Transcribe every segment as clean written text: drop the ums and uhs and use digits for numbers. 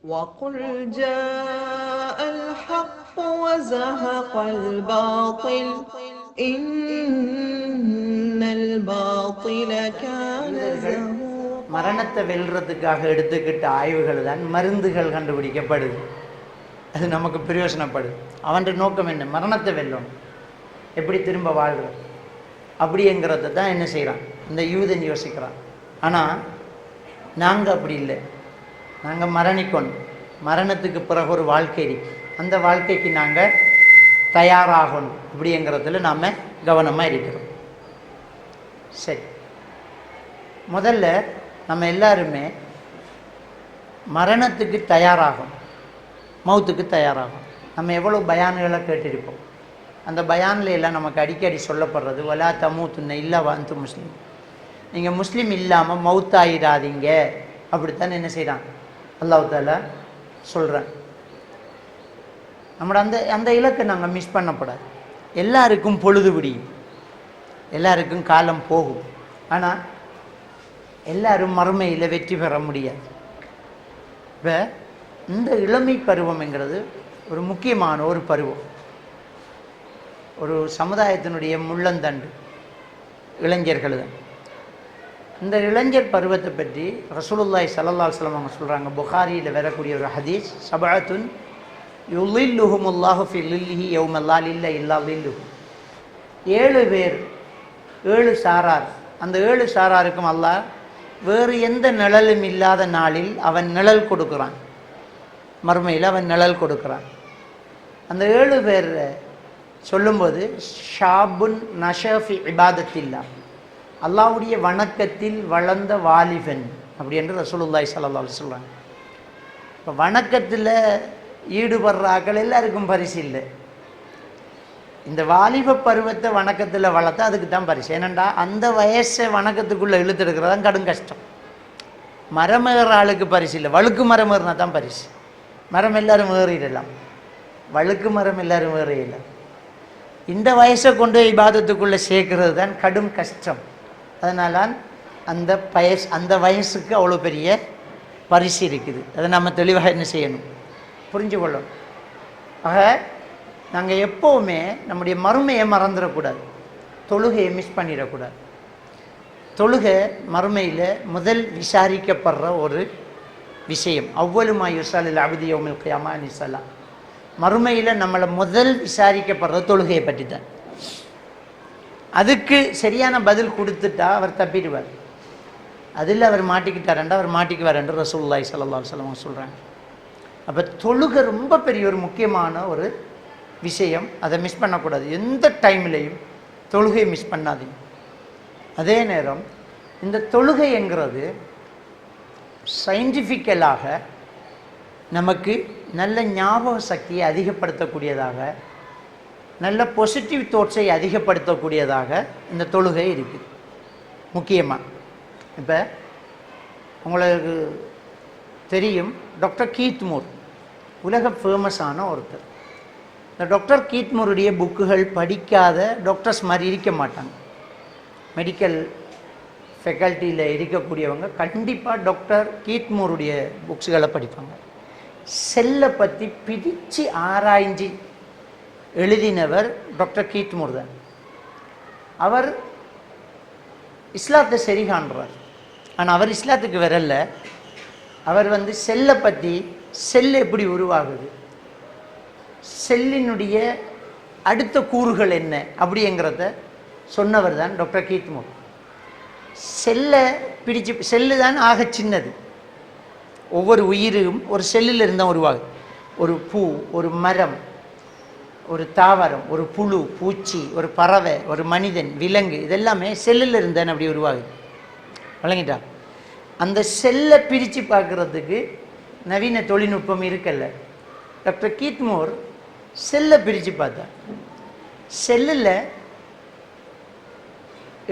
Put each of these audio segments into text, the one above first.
وقل جاء الحق وزهق الباطل إن الباطل كان மனிதர்கள் زهوقا. மரணத்தை வெல்றதுக்காக எடுத்துக்கிட்ட ஆய்வுகள் தான் மருந்துகள் கண்டுபிடிக்கப்படுது. அது நமக்கு பிரயோஜனப்படுது. அவன் நோக்கம் என்ன? மரணத்தை வெல்லணும், எப்படி திரும்ப வாழ்கிறது அப்படிங்கிறத தான் என்ன செய்கிறான் இந்த யூதன் யோசிக்கிறான். ஆனால் நாங்கள் அப்படி இல்லை. நாங்கள் மரணிக்கணும், மரணத்துக்கு பிறகு ஒரு வாழ்க்கை இருக்கு, அந்த வாழ்க்கைக்கு நாங்கள் தயாராகணும் அப்படிங்கிறதுல நாம் கவனமாக இருக்கிறோம். சரி, முதல்ல நம்ம எல்லாருமே மரணத்துக்கு தயாராகும், மௌத்துக்கு தயாராகும். நம்ம எவ்வளோ பயான்களை கேட்டிருப்போம். அந்த பயானில் எல்லாம் நமக்கு அடிக்கடி சொல்லப்படுறது வலா தமூத்துன்ன இல்லா வந்து முஸ்லீம். நீங்கள் முஸ்லீம் இல்லாமல் மௌத்தாயிடாதீங்க அப்படித்தான் என்ன செய்கிறான் அல்லாஹ் தஆலா சொல்கிறேன். நம்மளோட அந்த அந்த இலக்கை நாங்கள் மிஸ் பண்ணக்கூடாது. எல்லாருக்கும் பொழுது விடியும், எல்லாருக்கும் காலம் போகும். ஆனால் எல்லாரும் மறுமையில் வெற்றி பெற முடியாது. இப்போ இந்த இளமை பருவம்ங்கிறது ஒரு முக்கியமான ஒரு பருவம். ஒரு சமுதாயத்தினுடைய முள்ளந்தண்டு இளைஞர்கள் தான். இந்த இளைஞர் பருவத்தை பற்றி ரசூலுல்லாஹி ஸல்லல்லாஹு அலைஹி வஸல்லம் அவங்க சொல்கிறாங்க. புகாரியில் வரக்கூடிய ஒரு ஹதீஸ், சபஅத்துன் யுலில்லுஹுமுல்லாஹு ஃபி லில்லிஹி யௌம லா லில்ல இல்லா லில்லுஹு. 7 பேர், 7 சாரார். அந்த 7 சாராருக்கும் அல்லாஹ் வேறு எந்த நிழலும் இல்லாத நாளில் அவன் நிழல் கொடுக்குறான், மறுமையில் அவன் நிழல் கொடுக்குறான். அந்த 7 பேர் சொல்லும்போது ஷாபுன் நஷஃபி இபாதத்தில்லா, அல்லாஹ்வுடைய வணக்கத்தில் வளர்ந்த வாலிபன் அப்படி என்று ரசூலுல்லாஹி ஸல்லல்லாஹு அலைஹி வஸல்லம். இப்போ வணக்கத்தில் ஈடுபடுற ஆக்கள் எல்லாருக்கும் பரிசு இல்லை. இந்த வாலிப பருவத்தை வணக்கத்தில் வளர்த்தா அதுக்கு தான் பரிசு. ஏனண்டா அந்த வயசை வணக்கத்துக்குள்ளே இழுத்தெடுக்கிறது தான் கடும் கஷ்டம். மரமேற ஆளுக்கு பரிசு இல்லை, வழுக்கு மரம் ஏறினா தான் பரிசு. மரம் எல்லாரும் ஏறிடலாம், வழுக்கு மரம் எல்லாரும் ஏறிடலாம். இந்த வயசை கொண்டு இபாதத்துக்குள்ளே சேர்க்கறது தான் கடும் கஷ்டம். அதனால அந்த வயசுக்கு அவ்வளோ பெரிய பரிசு இருக்குது. அதை நம்ம தெளிவாக என்ன செய்யணும், புரிஞ்சு கொள்ளணும். ஆக நாங்கள் எப்போவுமே நம்முடைய மறுமையை மறந்துடக்கூடாது, தொழுகையை மிஸ் பண்ணிடக்கூடாது. தொழுகை மறுமையில் முதல் விசாரிக்கப்படுற ஒரு விஷயம். அவ்வளுமா யுசாலில் அபதி யௌமில் கியாமா நிசலா. மறுமையில் நம்மளை முதல் விசாரிக்கப்படுற தொழுகையை பற்றி தான். அதுக்கு சரியான பதில் கொடுத்துட்டா அவர் தப்பிடுவார். அதில் அவர் மாட்டிக்கிட்டாரண்டா அவர் மாட்டிக்குவார் என்று ரசூலுல்லாஹி ஸல்லல்லாஹு அலைஹி வஸல்லம் சொல்கிறாங்க. அப்போ தொழுகை ரொம்ப பெரிய ஒரு முக்கியமான ஒரு விஷயம். அதை மிஸ் பண்ணக்கூடாது. எந்த டைம்லையும் தொழுகையை மிஸ் பண்ணாதீங்க. அதே நேரம் இந்த தொழுகைங்கிறது சயின்டிஃபிக்கலாக நமக்கு நல்ல ஞாபக சக்தியை அதிகப்படுத்தக்கூடியதாக, நல்ல பாசிட்டிவ் தாட்ஸை அதிகப்படுத்தக்கூடியதாக இந்த தொழுகை இருக்குது. முக்கியமாக இப்போ உங்களுக்கு தெரியும், டாக்டர் கீத்மூர் உலக ஃபேமஸான ஒருத்தர். இந்த டாக்டர் கீத்மூருடைய புக்குகள் படிக்காத டாக்டர்ஸ் மாதிரி இருக்க மாட்டாங்க. மெடிக்கல் ஃபேக்கல்ட்டியில் இருக்கக்கூடியவங்க கண்டிப்பாக டாக்டர் கீத்மூருடைய புக்ஸுகளை படிப்பாங்க. செல்லை பற்றி பிரித்து ஆராய்ஞ்சி எழுதினவர் டாக்டர் கீத்மூர் தான். அவர் இஸ்லாத்தை சரி காண்றார். ஆனால் அவர் இஸ்லாத்துக்கு வரல. அவர் செல்லை பற்றி, செல் எப்படி உருவாகுது, செல்லினுடைய அடுத்த கூறுகள் என்ன அப்படிங்கிறத சொன்னவர் தான் டாக்டர் கீத்மூர். செல்லை பிடிச்சு, செல்லு தான் ஆக சின்னது. ஒவ்வொரு உயிரும் ஒரு செல்லில் இருந்தால் உருவாகுது. ஒரு பூ, ஒரு மரம், ஒரு தாவரம், ஒரு புழு, பூச்சி, ஒரு பறவை, ஒரு மனிதன், விலங்கு, இதெல்லாமே செல்லில் இருந்தான் அப்படி உருவாகுது. வழங்கிட்டா? அந்த செல்லை பிரித்து பார்க்குறதுக்கு நவீன தொழில்நுட்பம் இருக்கல்ல. டாக்டர் கீத்மூர் செல்லை பிரித்து பார்த்தார். செல்லில்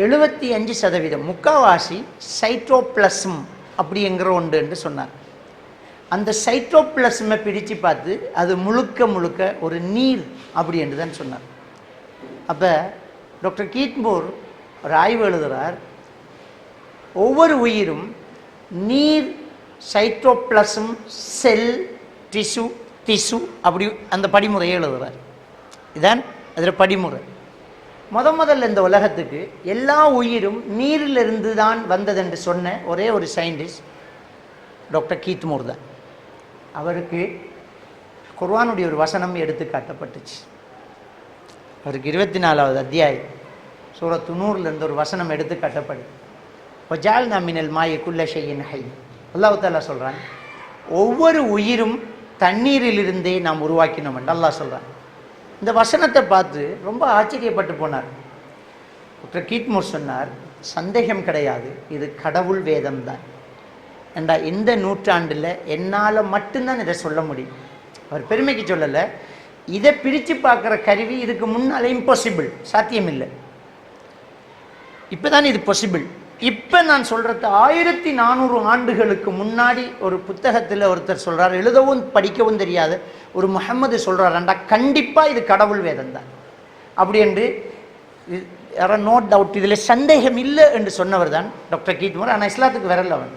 75% முக்கால்வாசி சைட்டோபிளஸ்ம் அப்படிங்கிற ஒன்று என்று சொன்னார். அந்த சைட்டோபிளஸ்மை பிரித்து பார்த்து அது முழுக்க முழுக்க ஒரு நீர் அப்படி என்று தான் சொன்னார். அப்போ டாக்டர் கீத்மூர் ஒரு ஆய்வு எழுதுகிறார். ஒவ்வொரு உயிரும் நீர் சைட்டோபிளசம், செல், டிஷ்யூ, திசு, அப்படி அந்த படிமுறையை எழுதுறார். இதான் அதில் படிமுறை. முதல்ல இந்த உலகத்துக்கு எல்லா உயிரும் நீரிலிருந்து தான் வந்ததென்று சொன்ன ஒரே ஒரு சயின்டிஸ்ட் டாக்டர் கீத் மூர் தான். அவருக்கு குர்ஆனுடைய ஒரு வசனம் எடுத்து காட்டப்பட்டுச்சு. அவருக்கு 24வது அத்தியாயம் சூரத்து நூர்லேருந்து ஒரு வசனம் எடுத்து காட்டப்படுது. வஜால்னா மினல் மாயி குல்ல ஷைஇன் ஹை. அல்லாஹ் தஆலா சொல்கிறான், ஒவ்வொரு உயிரும் தண்ணீரிலிருந்தே நாம் உருவாக்கினோம் என்று அல்லாஹ் சொல்கிறான். இந்த வசனத்தை பார்த்து ரொம்ப ஆச்சரியப்பட்டு போனார். டாக்டர் கீத் மூர் சொன்னார், சந்தேகம் கிடையாது, இது கடவுள் வேதம் தான் என்றா இந்த நூற்றாண்டில் என்னால் மட்டும்தான் இதை சொல்ல முடியும். அவர் பெருமைக்கு சொல்லலை, இதை பிரித்து பார்க்குற கருவி இதுக்கு முன்னால் இம்பாசிபிள், சாத்தியமில்லை. இப்போ தான் இது பாசிபிள். இப்போ நான் சொல்கிறது 1400 ஆண்டுகளுக்கு முன்னாடி ஒரு புத்தகத்தில் ஒருத்தர் சொல்கிறார், எழுதவும் படிக்கவும் தெரியாத ஒரு முஹம்மது சொல்கிறாருண்டா கண்டிப்பாக இது கடவுள் வேதம் தான் அப்படி என்று யாரோ நோ டவுட், இதில் சந்தேகம் இல்லை என்று சொன்னவர் தான் டாக்டர் கீத் மூர். ஆனால் இஸ்லாத்துக்கு வரல அவன்.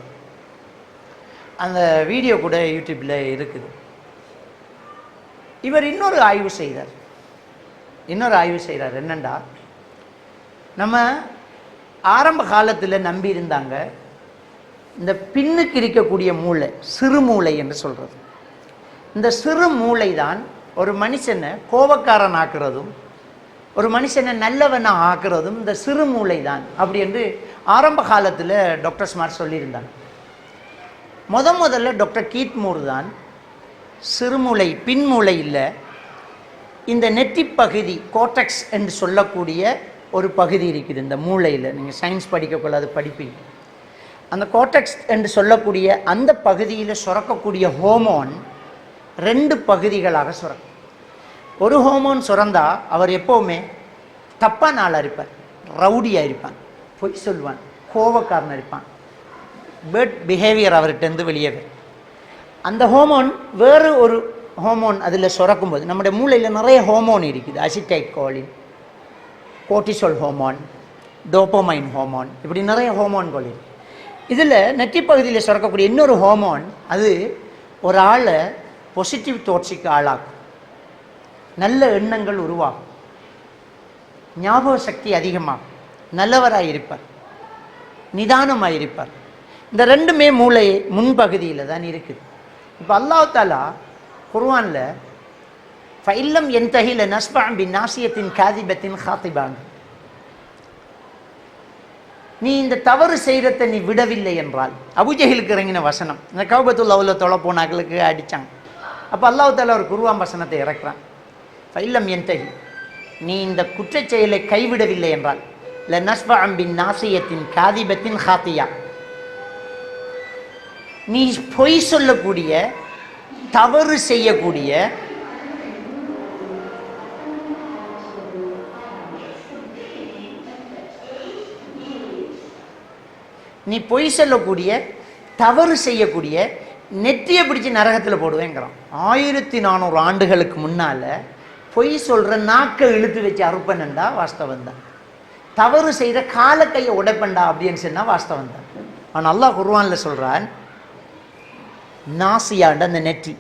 அந்த வீடியோ கூட யூடியூப்பில் இருக்குது. இவர் இன்னொரு ஆய்வு செய்கிறார். என்னண்டா, நம்ம ஆரம்ப காலத்தில் நம்பி இருந்தாங்க இந்த பின்னுக்கு இருக்கக்கூடிய மூளை, சிறு மூளை என்று சொல்கிறது. இந்த சிறு மூளை தான் ஒரு மனுஷனை கோபக்காரன் ஆக்குறதும் ஒரு மனுஷனை நல்லவனை ஆக்குறதும் இந்த சிறு மூளை தான் அப்படி என்று ஆரம்ப காலத்தில் டாக்டர் ஸ்மார்ட் சொல்லியிருந்தாங்க. முதல்ல டாக்டர் கீத் மூர் தான் சிறுமூளை, பின்மூளை இல்லை, இந்த நெற்றி பகுதி கோர்டெக்ஸ் என்று சொல்லக்கூடிய ஒரு பகுதி இருக்குது இந்த மூளையில். நீங்கள் சயின்ஸ் படிக்கக்குள்ள அது படிப்பீங்க. அந்த கோர்டெக்ஸ் என்று சொல்லக்கூடிய அந்த பகுதியில் சுரக்கக்கூடிய ஹோமோன் 2 பகுதிகளாக சுரக்கும். ஒரு ஹோமோன் சுரந்தா அவர் எப்போவுமே தப்பான ஆளாக இருப்பார், ரவுடியாக இருப்பான், பொய் சொல்வான், கோபக்காரனாக இருப்பான், பேட் பிஹேவியர் அவர்கிட்டருந்து வெளியே வரும். அந்த ஹோமோன் வேறு ஒரு ஹோமோன் அதில் சுரக்கும்போது, நம்முடைய மூளையில் நிறைய ஹோமோன் இருக்குது, அசிட்டைல் கோலின், கோர்டிசோல் ஹோமோன், டோபமைன் ஹோமோன், இப்படி நிறைய ஹோமோன்கள் இருக்குது. இதில் நெற்றி பகுதியில் சுரக்கக்கூடிய இன்னொரு ஹோமோன் அது ஒரு ஆளை பாசிட்டிவ் தாட்ஸுக்கு ஆளாகும், நல்ல எண்ணங்கள் உருவாகும், ஞாபக சக்தி அதிகமாகும், நல்லவராக இருப்பார், நிதானமாக இருப்பார். இந்த 2மே மூளை முன்பகுதியில் தான் இருக்குது. இப்போ அல்லாஹ் தஆலா குர்ஆனில் ஃபைல்லம் என்தஹில நஸ்பஅன் பின் நாசியத்தின் காதிபத்தின் ஹாத்திபான், நீ இந்த தவறு செய்கிறத நீ விடவில்லை என்றால், அபூஜஹலுக்கு இறங்கின வசனம், இந்த கௌபத்துல்லாஹ்வுல தொலை போனாக்களுக்கு அடித்தாங்க. அப்போ அல்லாஹ் தஆலா ஒரு குர்ஆன் வசனத்தை இறக்குறான், ஃபைல்லம் என்தஹி, நீ இந்த குற்றச் செயலை கைவிடவில்லை என்றால் ல நஸ்பஅன் பின் நாசியத்தின் காதிபத்தின் ஹாத்தியா, நீ பொய் சொல்லக்கூடிய, தவறு செய்யக்கூடிய, நீ பொய் சொல்லக்கூடிய, தவறு செய்யக்கூடிய நெற்றியை பிடிச்சி நரகத்தில் போடுவேங்கிறான். 1400 ஆண்டுகளுக்கு முன்னால் பொய் சொல்கிற நாக்கை இழுத்து வச்சு அறுப்பனண்டா வாஸ்தவம் தான், தவறு செய்கிற கால கையை உடைப்பண்டா அப்படின்னு சொன்னால் வாஸ்தவம் தான். ஆனால் அல்லாஹ் குர்ஆனில் சொல்கிறான், நாசியாண்ட அந்த நெற்றி,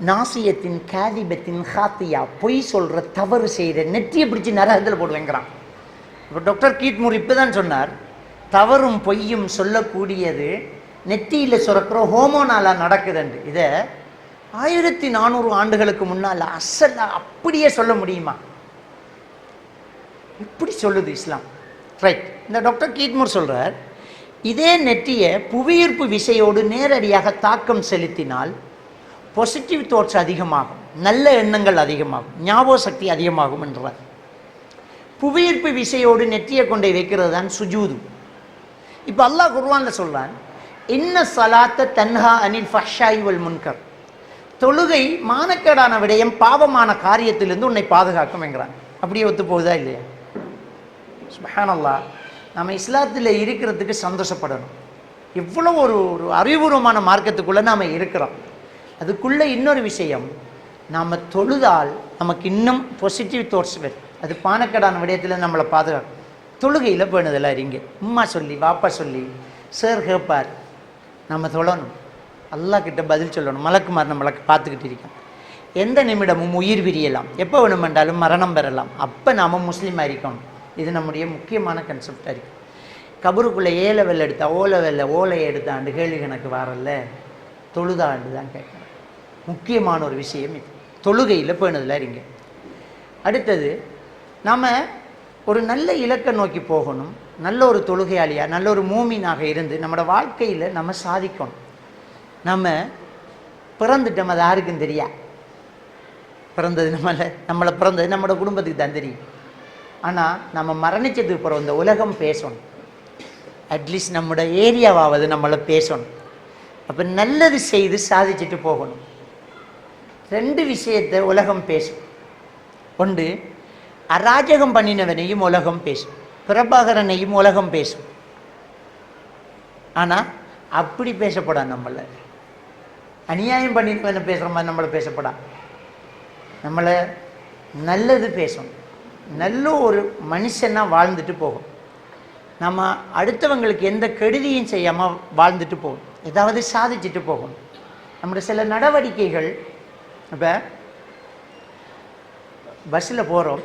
நாசியத்தின் காதிபத்தின் ஹாத்தியா, பொய் சொல்கிற தவறு செய்கிற நெற்றியை பிடிச்சி நரகத்தில் போடுவேங்கிறான். இப்போ டாக்டர் கீத் மூர் இப்போ தான் சொன்னார், தவறும் பொய்யும் சொல்லக்கூடியது நெற்றியில் சுரக்கிற ஹோமோனாலாக நடக்குதுண்டு. இதை 1400 ஆண்டுகளுக்கு முன்னால் அசலாக அப்படியே சொல்ல முடியுமா? இப்படி சொல்லுது இஸ்லாம். ரைட். இந்த டாக்டர் கீத் மூர் சொல்கிறார், இதே நெற்றியை புவியீர்ப்பு விசையோடு நேரடியாக தாக்கம் செலுத்தினால் பாசிட்டிவ் தாட்ஸ் அதிகமாகும், நல்ல எண்ணங்கள் அதிகமாகும், ஞாபக சக்தி அதிகமாகும் என்றார். புவியீர்ப்பு விசையோடு நெற்றியை கொண்டே வைக்கிறது தான் சுஜூது. இப்போ அல்லாஹ் குர்ஆனில் சொல்கிறான், இன்ன ஸலாத்த தன்ஹா அனில் ஃபஹ்ஷாய் வல் முன்கர், தொழுகை மானக்கேடான விடயம், பாவமான காரியத்திலிருந்து உன்னை பாதுகாக்கும் என்கிறான். அப்படியே ஒத்து போகுதா இல்லையா? சுப்ஹானல்லாஹ். நம்ம இஸ்லாத்தில் இருக்கிறதுக்கு சந்தோஷப்படணும். எவ்வளோ ஒரு அறிவுபூர்வமான மார்க்கத்துக்குள்ளே நாம் இருக்கிறோம். அதுக்குள்ளே இன்னொரு விஷயம், நாம் தொழுதால் நமக்கு இன்னும் பாசிட்டிவ் தாட்ஸ் வரும். அது பானக்கடான விடயத்தில் நம்மளை பாதுகாக்கும். தொழுகையில் பேணுதெல்லாம் இருங்க, உம்மா சொல்லி வாப்பா சொல்லி சார் கேட்பார், நம்ம தொழணும். அல்லாஹ் கிட்ட பதில் சொல்லணும். மலக்குமார் நம்மளை பார்த்துக்கிட்டு இருக்கோம். எந்த நிமிடமும் உயிர் விரியலாம், எப்போ வேணுமென்றாலும் மரணம் பெறலாம். அப்போ நாம் முஸ்லீமாக இருக்கணும். இது நம்முடைய முக்கியமான கன்செப்டாக இருக்குது. கபருக்குள்ளே ஏ லெவல் எடுத்தா ஓ லெவலில் ஓலையை எடுத்தாண்டு கேள்வி கணக்கு வரல, தொழுதாண்டு தான் கேட்குறேன். முக்கியமான ஒரு விஷயம் இது. தொழுகையில் பேணுதில் இருங்க. அடுத்தது நாம் ஒரு நல்ல இலக்கை நோக்கி போகணும். நல்ல ஒரு தொழுகையாளியாக நல்ல ஒரு மூமீனாக இருந்து நம்மளோட வாழ்க்கையில் நம்ம சாதிக்கணும். நம்ம பிறந்துட்டோம், அது யாருக்கும் தெரியா. பிறந்தது நம்மளை பிறந்தது நம்மளோட குடும்பத்துக்கு தான் தெரியும். ஆனால் நம்ம மரணிச்சதுக்கு பிறகு இந்த உலகம் பேசணும். அட்லீஸ்ட் நம்மளோட ஏரியாவாவது நம்மளை பேசணும். அப்போ நல்லது செய்து சாதிச்சுட்டு போகணும். 2 விஷயத்தை உலகம் பேசும். ஒன்று, அராஜகம் பண்ணினவனையும் உலகம் பேசும், பிரபாகரனையும் உலகம் பேசும். ஆனால் அப்படி பேசப்படா. நம்மளை அநியாயம் பண்ணினவனை பேசுகிற மாதிரி நம்மளை பேசப்படா. நம்மளை நல்லது பேசணும். நல்ல ஒரு மனுஷனாக வாழ்ந்துட்டு போகும். நம்ம அடுத்தவங்களுக்கு எந்த கெடுதியும் செய்யாமல் வாழ்ந்துட்டு போகும். ஏதாவது சாதிச்சுட்டு போகணும். நம்முடைய சில நடவடிக்கைகள், இப்போ பஸ்ஸில் போகிறோம்,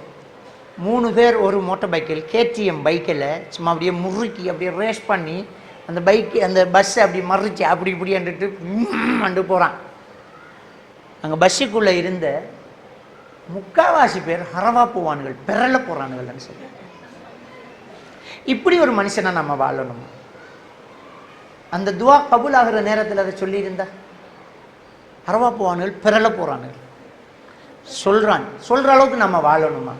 3 பேர் ஒரு மோட்டர் பைக்கில் KTM பைக்கில் சும்மா அப்படியே முறுக்கி அப்படியே ரேஸ் பண்ணி அந்த பைக்கு அந்த பஸ்ஸை அப்படி மறிச்சு அப்படி இப்படின்ட்டு அண்டு போகிறான். அங்கே பஸ்ஸுக்குள்ளே இருந்த 3/4 பேர் ஹரவா போவானுகள், பெறல போகிறானுங்கள்னு சொல்லி. இப்படி ஒரு மனுஷனை நம்ம வாழணும். அந்த துவா கபூல் ஆகிற நேரத்தில் அதை சொல்லியிருந்தா, ஹரவா போவானுகள் பெறல போகிறானுகள் சொல்கிற அளவுக்கு நம்ம வாழணுமா?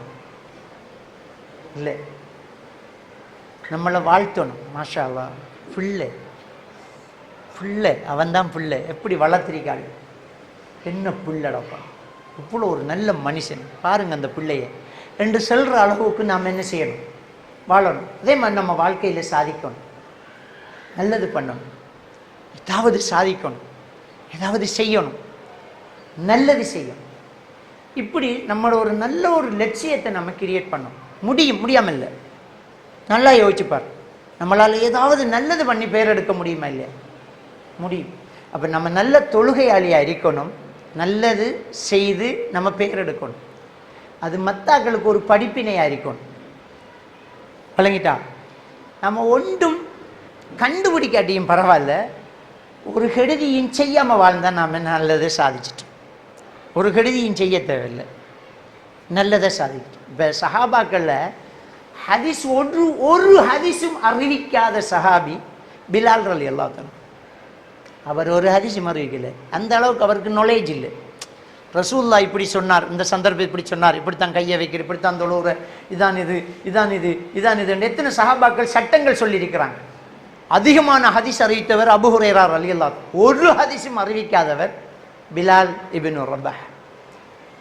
இல்லை, நம்மளை வாழ்த்தணும். மாஷா அல்லாஹ், புள்ளை அவன்தான் புள்ளை. எப்படி வளர்த்திருக்காள், என்ன புள்ளடப்பா, இவ்வளோ ஒரு நல்ல மனுஷன் பாருங்கள் அந்த பிள்ளையை என்று சொல்கிற அளவுக்கு நாம் என்ன செய்யணும்? வாழணும். அதே மாதிரி நம்ம வாழ்க்கையில் சாதிக்கணும். நல்லது பண்ணணும், ஏதாவது சாதிக்கணும், ஏதாவது செய்யணும், நல்லது செய்யணும். இப்படி நம்மளோட ஒரு நல்ல ஒரு லட்சியத்தை நம்ம கிரியேட் பண்ணணும். முடியாமல் இல்லை. நல்லா யோசிச்சுப்பார், நம்மளால் ஏதாவது நல்லது பண்ணி பேர் எடுக்க முடியுமா? இல்லையா? முடியும். அப்போ நம்ம நல்ல தொழுகையாளியாக இருக்கணும், நல்லது செய்து நம்ம பேர் எடுக்கணும். அது மத்தாக்களுக்கு ஒரு படிப்பினையாக இருக்கணும். வழங்கிட்டா நம்ம ஒன்றும் கண்டுபிடிக்காட்டியும் பரவாயில்ல, ஒரு கெடுதியும் செய்யாமல் வாழ்ந்தால் நாம் நல்லதை சாதிச்சிட்டோம். ஒரு கெடுதியும் செய்ய தேவையில்லை, நல்லதை சாதிச்சிட்டோம். இப்போ சஹாபாக்களில் ஹதீஸ் ஒரு ஹதீஸும் அறிவிக்காத சஹாபி பிலால் ரலியல்லாஹு அன்ஹு. அவர் ஒரு ஹதீஸும் அறிவிக்கலை. அந்த அளவுக்கு அவருக்கு நாலேஜ் இல்லை. ரசூலுல்லாஹ் இப்படி சொன்னார், இந்த சந்தர்ப்பம் இப்படி சொன்னார், இப்படித்தான் கையை வைக்கிற, இப்படித்தான் தொழுகிற, இதான் இது எத்தனை சஹாபாக்கள் சட்டங்கள் சொல்லியிருக்கிறாங்க. அதிகமான ஹதீஸ் அறிவித்தவர் அபூ ஹுரைரா ரலியல்லாஹு அன்ஹு. ஒரு ஹதீஸும் அறிவிக்காதவர் பிலால் இப்னு ரபாஹ்.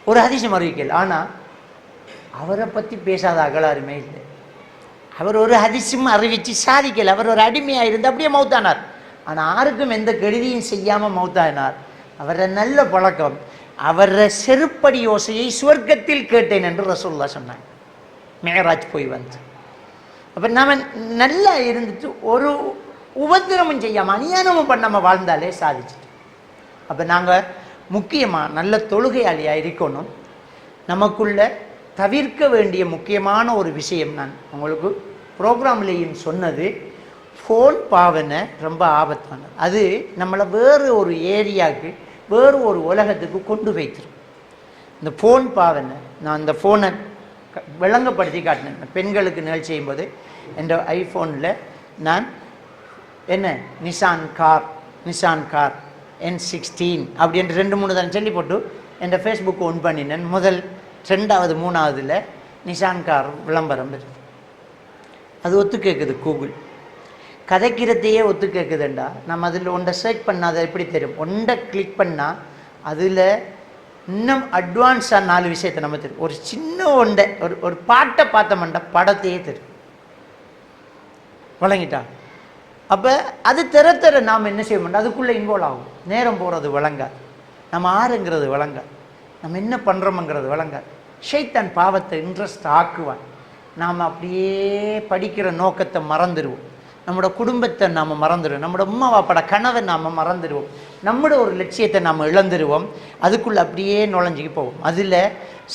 ஒரு ஹதீஸும் அறிவிக்கல. ஆனால் அவரை பற்றி பேசாத அகலாருமே இல்லை. அவர் ஒரு ஹதீஸும் அறிவித்து சாதிக்கலை. அவர் ஒரு அடிமையாக இருந்து அப்படியே மௌத்தானார். ஆனால் யாருக்கும் எந்த கெடுதியும் செய்யாமல் மௌத்தானார். அவரை நல்ல பழக்கம், அவரை செருப்படி யோசையை சுவர்க்கத்தில் கேட்டேன் என்று ரசூலுல்லாஹ் சொன்னாங்க. மேராஜ் போய் வந்து அப்போ நம்ம நல்லா இருந்துட்டு ஒரு உபத்திரமும் செய்யாமல் அநியாயமும் பண்ணாமல் வாழ்ந்தாலே சாதிச்சுட்டு. அப்போ நாங்கள் முக்கியமாக நல்ல தொழுகையாளியாக இருக்கணும். நமக்குள்ள தவிர்க்க வேண்டிய முக்கியமான ஒரு விஷயம், நான் உங்களுக்கு ப்ரோக்ராம்லேயும் சொன்னது, ஃபோன் பாவனை ரொம்ப ஆபத்தானது. அது நம்மளை வேறு ஒரு ஏரியாவுக்கு, வேறு ஒரு உலகத்துக்கு கொண்டு வைத்திரும். இந்த ஃபோன் பாவனை, நான் இந்த ஃபோனை விளங்கப்படுத்தி காட்டினேன். பெண்களுக்கு நிகழ்ச்சி செய்யும்போது என் ஐஃபோனில் நான் என்ன நிசான் கார் N16 அப்படி என்று 2-3 தான் சொல்லி போட்டு என் ஃபேஸ்புக் ஒன் பண்ணினேன். முதல் 2வது 3வதுல நிசான் கார் விளம்பரம் வருது. அது ஒத்து கேட்குது. கூகுள் கதைக்கிறதையே ஒத்து கேட்குதுண்டா. நம்ம அதில் ஒன்றை சர்ச் பண்ணால் அதை எப்படி தெரியும்? ஒன்றை கிளிக் பண்ணால் அதில் இன்னும் அட்வான்ஸாக 4 விஷயத்தை நம்ம தெரியும். ஒரு சின்ன ஒன்றை ஒரு பாட்டை பார்த்தோம்னா படத்தையே தெரியும். வழங்கிட்டா. அப்போ அது தெர நாம் என்ன செய்ய மாட்டோம், அதுக்குள்ளே இன்வால்வ் ஆகும். நேரம் போகிறது விளங்காது, நம்ம ஆறுங்கிறது விளங்காது, நம்ம என்ன பண்ணுறோம்ங்கிறது விளங்காது. ஷைத்தான் பாவத்தை இன்ட்ரெஸ்ட் ஆக்குவான். நாம் அப்படியே படிக்கிற நோக்கத்தை மறந்துடுவோம். நம்மளோட குடும்பத்தை நாம் மறந்துடுவோம், நம்மளோட அம்மா வாப்பட கனவை நாம் மறந்துடுவோம், நம்மளோட ஒரு லட்சியத்தை நாம் இழந்துடுவோம். அதுக்குள்ளே அப்படியே நுழைஞ்சிக்கு போவோம். அதில்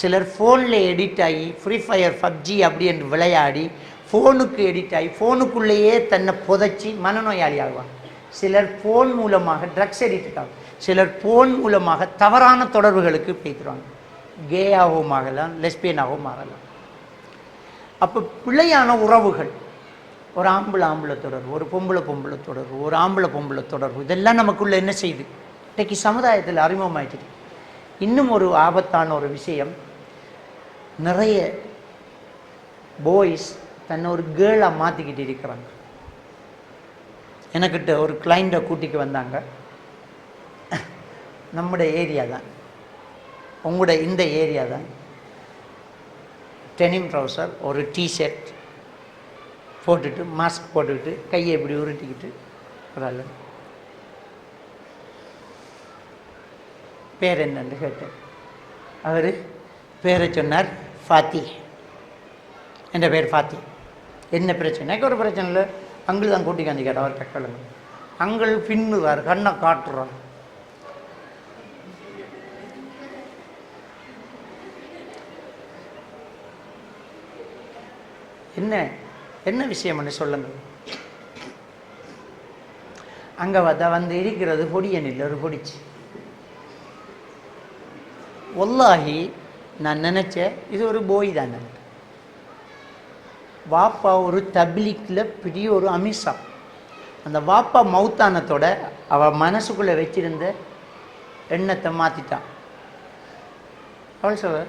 சிலர் ஃபோனில் எடிட் ஆகி ஃப்ரீ ஃபயர் பப்ஜி அப்படி என்று விளையாடி ஃபோனுக்கு எடிட் ஆகி ஃபோனுக்குள்ளேயே தன்னை புதைச்சி மனநோயாளி ஆகுவாங்க. சிலர் ஃபோன் மூலமாக ட்ரக்ஸ் எடிக்ட் ஆகும், சிலர் ஃபோன் மூலமாக தவறான தொடர்புகளுக்கு போய்த்துருவாங்க. கேயாகவும் ஆகலாம், லெஸ்பியனாகவும் மாறலாம். அப்போ பிள்ளையான உறவுகள், ஒரு ஆம்பளை தொடர்பு, ஒரு பொம்பளை தொடர்பு, ஒரு ஆம்பளை தொடர்பு, இதெல்லாம் நமக்குள்ளே என்ன செய்யுது? இன்றைக்கு சமுதாயத்தில் அறிமுகமாயிடுச்சு. இன்னும் ஒரு ஆபத்தான ஒரு விஷயம், நிறைய பாய்ஸ் தன்னை ஒரு கேர்ளாக மாற்றிக்கிட்டு இருக்கிறாங்க. எனக்கிட்ட ஒரு கிளைண்ட்டை கூட்டிக்கு வந்தாங்க. நம்முடைய ஏரியா தான், உங்களோட இந்த ஏரியா தான். டெனிம் ட்ரௌசர், ஒரு டிஷர்ட் போட்டுட்டு, மாஸ்க் போட்டுக்கிட்டு, கையை இப்படி உருட்டிக்கிட்டு ஒரு பேர் என்னன்னு கேட்டேன். அவர் பேரை சொன்னார் ஃபாத்தி. என் பேர் ஃபாத்தி. என்ன பிரச்சனை? எனக்கு ஒரு பிரச்சனை இல்லை. அங்கிள் தான் கூட்டி காந்தி கேட்டார். அவர் கேட்கலுங்க. அங்கிள் பின்னுவார், கண்ணை காட்டுறார். என்ன என்ன விஷயம்னு சொல்லுங்கள். அங்கே வந்து இருக்கிறது பொடியன் இல்லை, ஒரு பொடிச்சு. வல்லாஹி நான் நினச்சேன் இது ஒரு போய் தானே. வாப்பா ஒரு தப்லீக்கில் பெரிய ஒரு அமிஷா. அந்த வாப்பா மௌத்தானத்தோட அவள் மனசுக்குள்ளே வச்சிருந்த எண்ணத்தை மாற்றிட்டான். அவள் சொல்ல,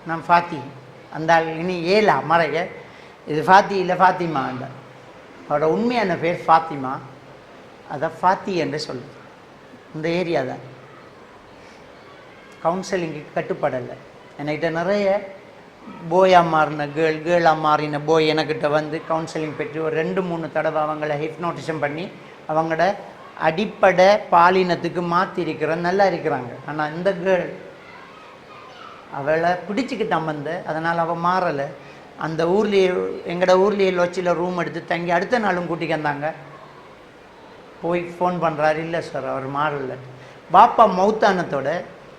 நான் ஃபாத்தி. அந்த இனி ஏலா மறைய இது ஃபாத்தி இல்லை ஃபாத்திமா அந்த அவரோட உண்மையான பேர் ஃபாத்திமா. அதை ஃபாத்தி என்று சொல்லுது. இந்த ஏரியா தான். கவுன்சிலிங்கு கட்டுப்படலை. என்கிட்ட நிறைய போயாக மாறின கேர்ளாக மாறின போய் எனக்கிட்ட வந்து கவுன்சிலிங் பெற்று ஒரு 2-3 தடவை அவங்கள ஹிப்னோட்டிசம் பண்ணி அவங்களோட அடிப்படை பாலினத்துக்கு மாற்றிருக்கிற நல்லா இருக்கிறாங்க. ஆனால் இந்த கேர்ள் அவளை பிடிச்சிக்கிட்டான் வந்து, அதனால் அவள் மாறலை. அந்த ஊர்லேயே, எங்களோட ஊர்லேயே லொச்சியில் ரூம் எடுத்து தங்கி அடுத்த நாளும் கூட்டிக்கு வந்தாங்க. போய் ஃபோன் பண்ணுறாரு, இல்லை சார் அவர் மாறலை. பாப்பா மௌத்தானத்தோட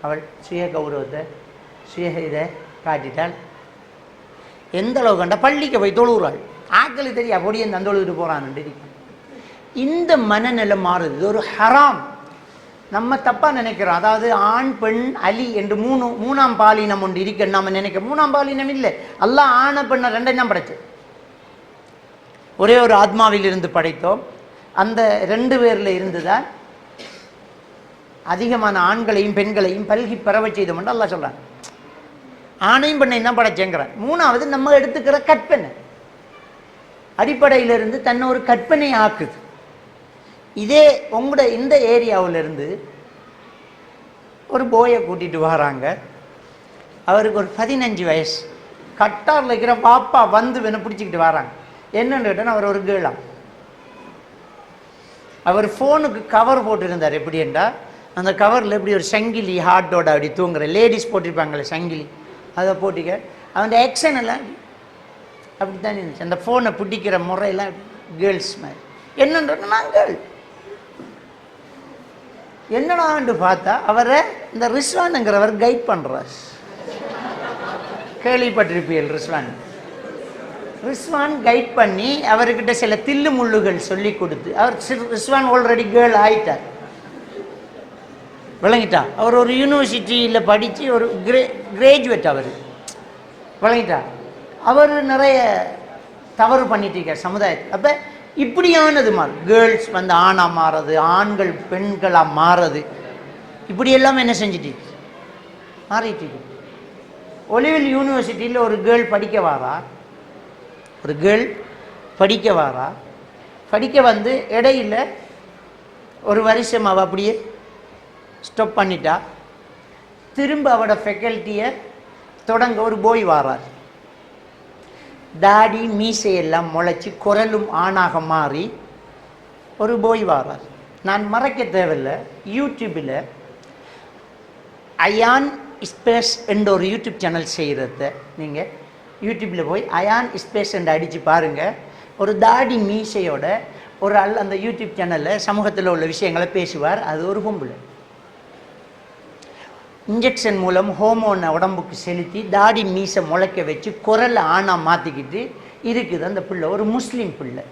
அவள் சுய கௌரவத்தை சுய காட்டிட்டாள். எந்த அளவு கண்டா பள்ளிக்கு போய் தொழுகிறாள். ஆக்களுக்கு தெரியா பொடியை அந்த தொழுதுட்டு போகிறான்னு. இந்த மனநிலை மாறுது. இது ஒரு ஹராம். நம்ம தப்பாக நினைக்கிறோம். அதாவது ஆண் பெண் அலி என்று மூணாம் பாலினம் ஒன்று இருக்குன்னு நம்ம நினைக்கிறோம். மூணாம் பாலினம் இல்லை. அல்லாஹ் ஆணை பெண்ணை 2 தான் படைச்சு. ஒரே ஒரு ஆத்மாவில் இருந்து படைத்தோம். அந்த 2 பேரில் இருந்து தான் அதிகமான ஆண்களையும் பெண்களையும் பல்கி பரவ செய்தோம் என்று அல்லாஹ் சொல்கிறான். ஆணையும் பெண்ணையும் தான் படைச்சேங்கிறான். 3வது நம்ம எடுத்துக்கிற கற்பனை அடிப்படையிலிருந்து தன்னை ஒரு கற்பனை ஆக்குது. இதே உங்களோட இந்த ஏரியாவிலிருந்து ஒரு போயை கூட்டிகிட்டு வராங்க. அவருக்கு ஒரு 15 வயசு. கட்டாரில் இருக்கிற பாப்பா வந்து வேணும் பிடிச்சிக்கிட்டு வராங்க. என்னன்னு கேட்டால் அவர் ஒரு கேர்ளாம். அவர் ஃபோனுக்கு கவர் போட்டிருந்தார். எப்படின்னா அந்த கவரில் எப்படி ஒரு சங்கிலி ஹார்ட்டோட அப்படி தூங்குற லேடிஸ் போட்டிருப்பாங்களே சங்கிலி, அதை போட்டிக்க அவன் ஆக்ஷன் எல்லாம் அப்படி தான் இருந்துச்சு. அந்த ஃபோனை பிடிக்கிற முறையெல்லாம் கேர்ள்ஸ் மாதிரி. என்னன்ற நான் கேர்ள் என்னடான்னு பார்த்தா அவரை இந்த ரிஸ்வானுங்கிறவர் கைட் பண்ணுறார். கேள்விப்பட்டிருப்பீர்கள் ரிஸ்வான் கைட் பண்ணி அவர்கிட்ட சில தில்லு முள்ளுகள் சொல்லி கொடுத்து அவர் ரிஸ்வான் ஆல்ரெடி கேர்ள் ஆயிட்டார், விளங்கிட்டா. அவர் ஒரு யூனிவர்சிட்டியில் படித்து ஒரு கிராஜுவேட். அவர் விளங்கிட்டா. அவர் நிறைய தவறு பண்ணிட்டு இருக்கார் சமுதாயத்தில். அப்போ இப்படியானது மாறு. கேர்ள்ஸ் வந்து ஆணாக மாறுறது, ஆண்கள் பெண்களாக மாறுறது, இப்படி எல்லாம் என்ன செஞ்சுட்டு மாறிட்டு. ஒலிவில் யூனிவர்சிட்டியில் ஒரு கேர்ள் படிக்க வாரா, படிக்க வந்து இடையில் ஒரு வருஷம் அவள் அப்படியே ஸ்டாப் பண்ணிட்டா. திரும்ப அவட ஃபேக்கல்ட்டியை தொடங்க ஒரு போய் வாரார். தாடி மீசையெல்லாம் முளைச்சி குரலும் ஆணாக மாறி ஒரு போய் வாரார். நான் மறைக்க தேவையில்லை, யூடியூப்பில் அயான் ஸ்பேஸ் என்ற ஒரு யூடியூப் சேனல் செய்கிறத நீங்கள் யூடியூப்பில் போய் அயான் ஸ்பேஸ் என்று அடித்து பாருங்கள். ஒரு தாடி மீசையோட ஒரு ஆள் அந்த யூடியூப் சேனலில் சமூகத்தில் உள்ள விஷயங்களை பேசுவார். அது ஒரு பொம்பளை இன்ஜெக்ஷன் மூலம் ஹோமோனை உடம்புக்கு செலுத்தி தாடி மீசை முளைக்க வச்சு குரலை ஆணா மாற்றிக்கிட்டு இருக்குது அந்த பிள்ளை. ஒரு முஸ்லீம் பிள்ளை,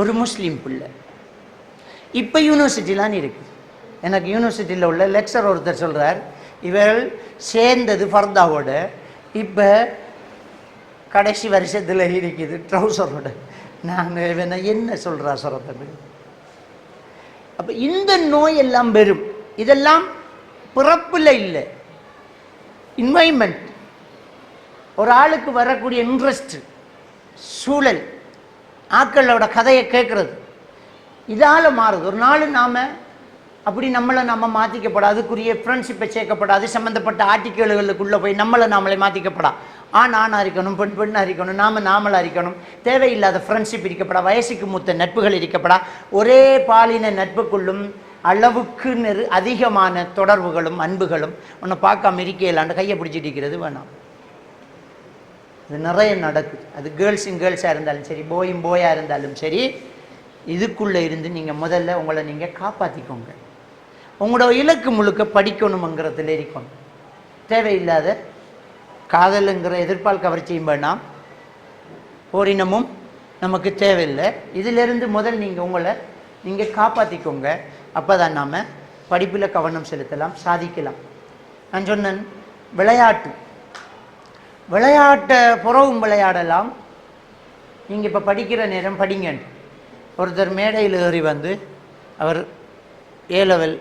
ஒரு முஸ்லீம் பிள்ளை. இப்போ யூனிவர்சிட்டிலாம் இருக்குது. எனக்கு யூனிவர்சிட்டியில் உள்ள லெக்சர் ஒருத்தர் சொல்கிறார், இவர்கள் சேர்ந்தது ஃபர்தாவோட இப்போ கடைசி வருஷத்தில் இருக்குது ட்ரௌசரோட. நாங்கள் என்ன சொல்கிறா சொல்கிறது? அப்போ இந்த நோய் எல்லாம் பெறும். இதெல்லாம் பிறப்பில் இல்லை, என்வைரன்மெண்ட், ஒரு ஆளுக்கு வரக்கூடிய இன்ட்ரெஸ்ட், சூழல், ஆக்களோட கதையை கேட்குறது, இதால் மாறுது. ஒரு நாள் நாம் அப்படி நம்மளை நம்ம மாற்றிக்கப்படாது, அதுக்குரிய ஃப்ரெண்ட்ஷிப்பை சேர்க்கப்படாது, சம்மந்தப்பட்ட ஆர்டிக்கல்களுக்குள்ளே போய் நாமளே மாற்றிக்கப்படா. ஆணாக இருக்கணும், பெண்ணாக இருக்கணும், நாமளாக இருக்கணும், தேவையில்லாத ஃப்ரெண்ட்ஷிப் இருக்கப்படா, வயசுக்கு மூத்த நட்புகள் இருக்கப்படா. ஒரே பாலின நட்புக்குள்ளும் அளவுக்கு அதிகமான தொடர்புகளும் அன்புகளும் ஒன்று பார்க்காம இருக்கலான்னு கையை பிடிச்சிட்டு இருக்கிறது வேணாம். இது நிறைய நடக்குது. அது கேர்ள்ஸாக இருந்தாலும் சரி, போயாக இருந்தாலும் சரி, இதுக்குள்ளே இருந்து நீங்கள் முதல்ல உங்களை நீங்கள் காப்பாற்றிக்கோங்க. உங்களோட இலக்கு முழுக்க படிக்கணுங்கிறதுல இருக்கணும். தேவையில்லாத காதலுங்கிற எதிர்பால் கவர்ச்சியும் வேணாம், ஓரினமும் நமக்கு தேவையில்லை. இதிலிருந்து முதல் நீங்கள் உங்களை நீங்கள் காப்பாற்றிக்கோங்க. அப்போ தான் நாம் படிப்பில் கவனம் செலுத்தலாம், சாதிக்கலாம். நான் சொன்னேன் விளையாட்டை புறவும் விளையாடலாம். நீங்கள் இப்போ படிக்கிற நேரம் படிங்க. ஒருத்தர் மேடையில் ஏறி வந்து அவர் A-level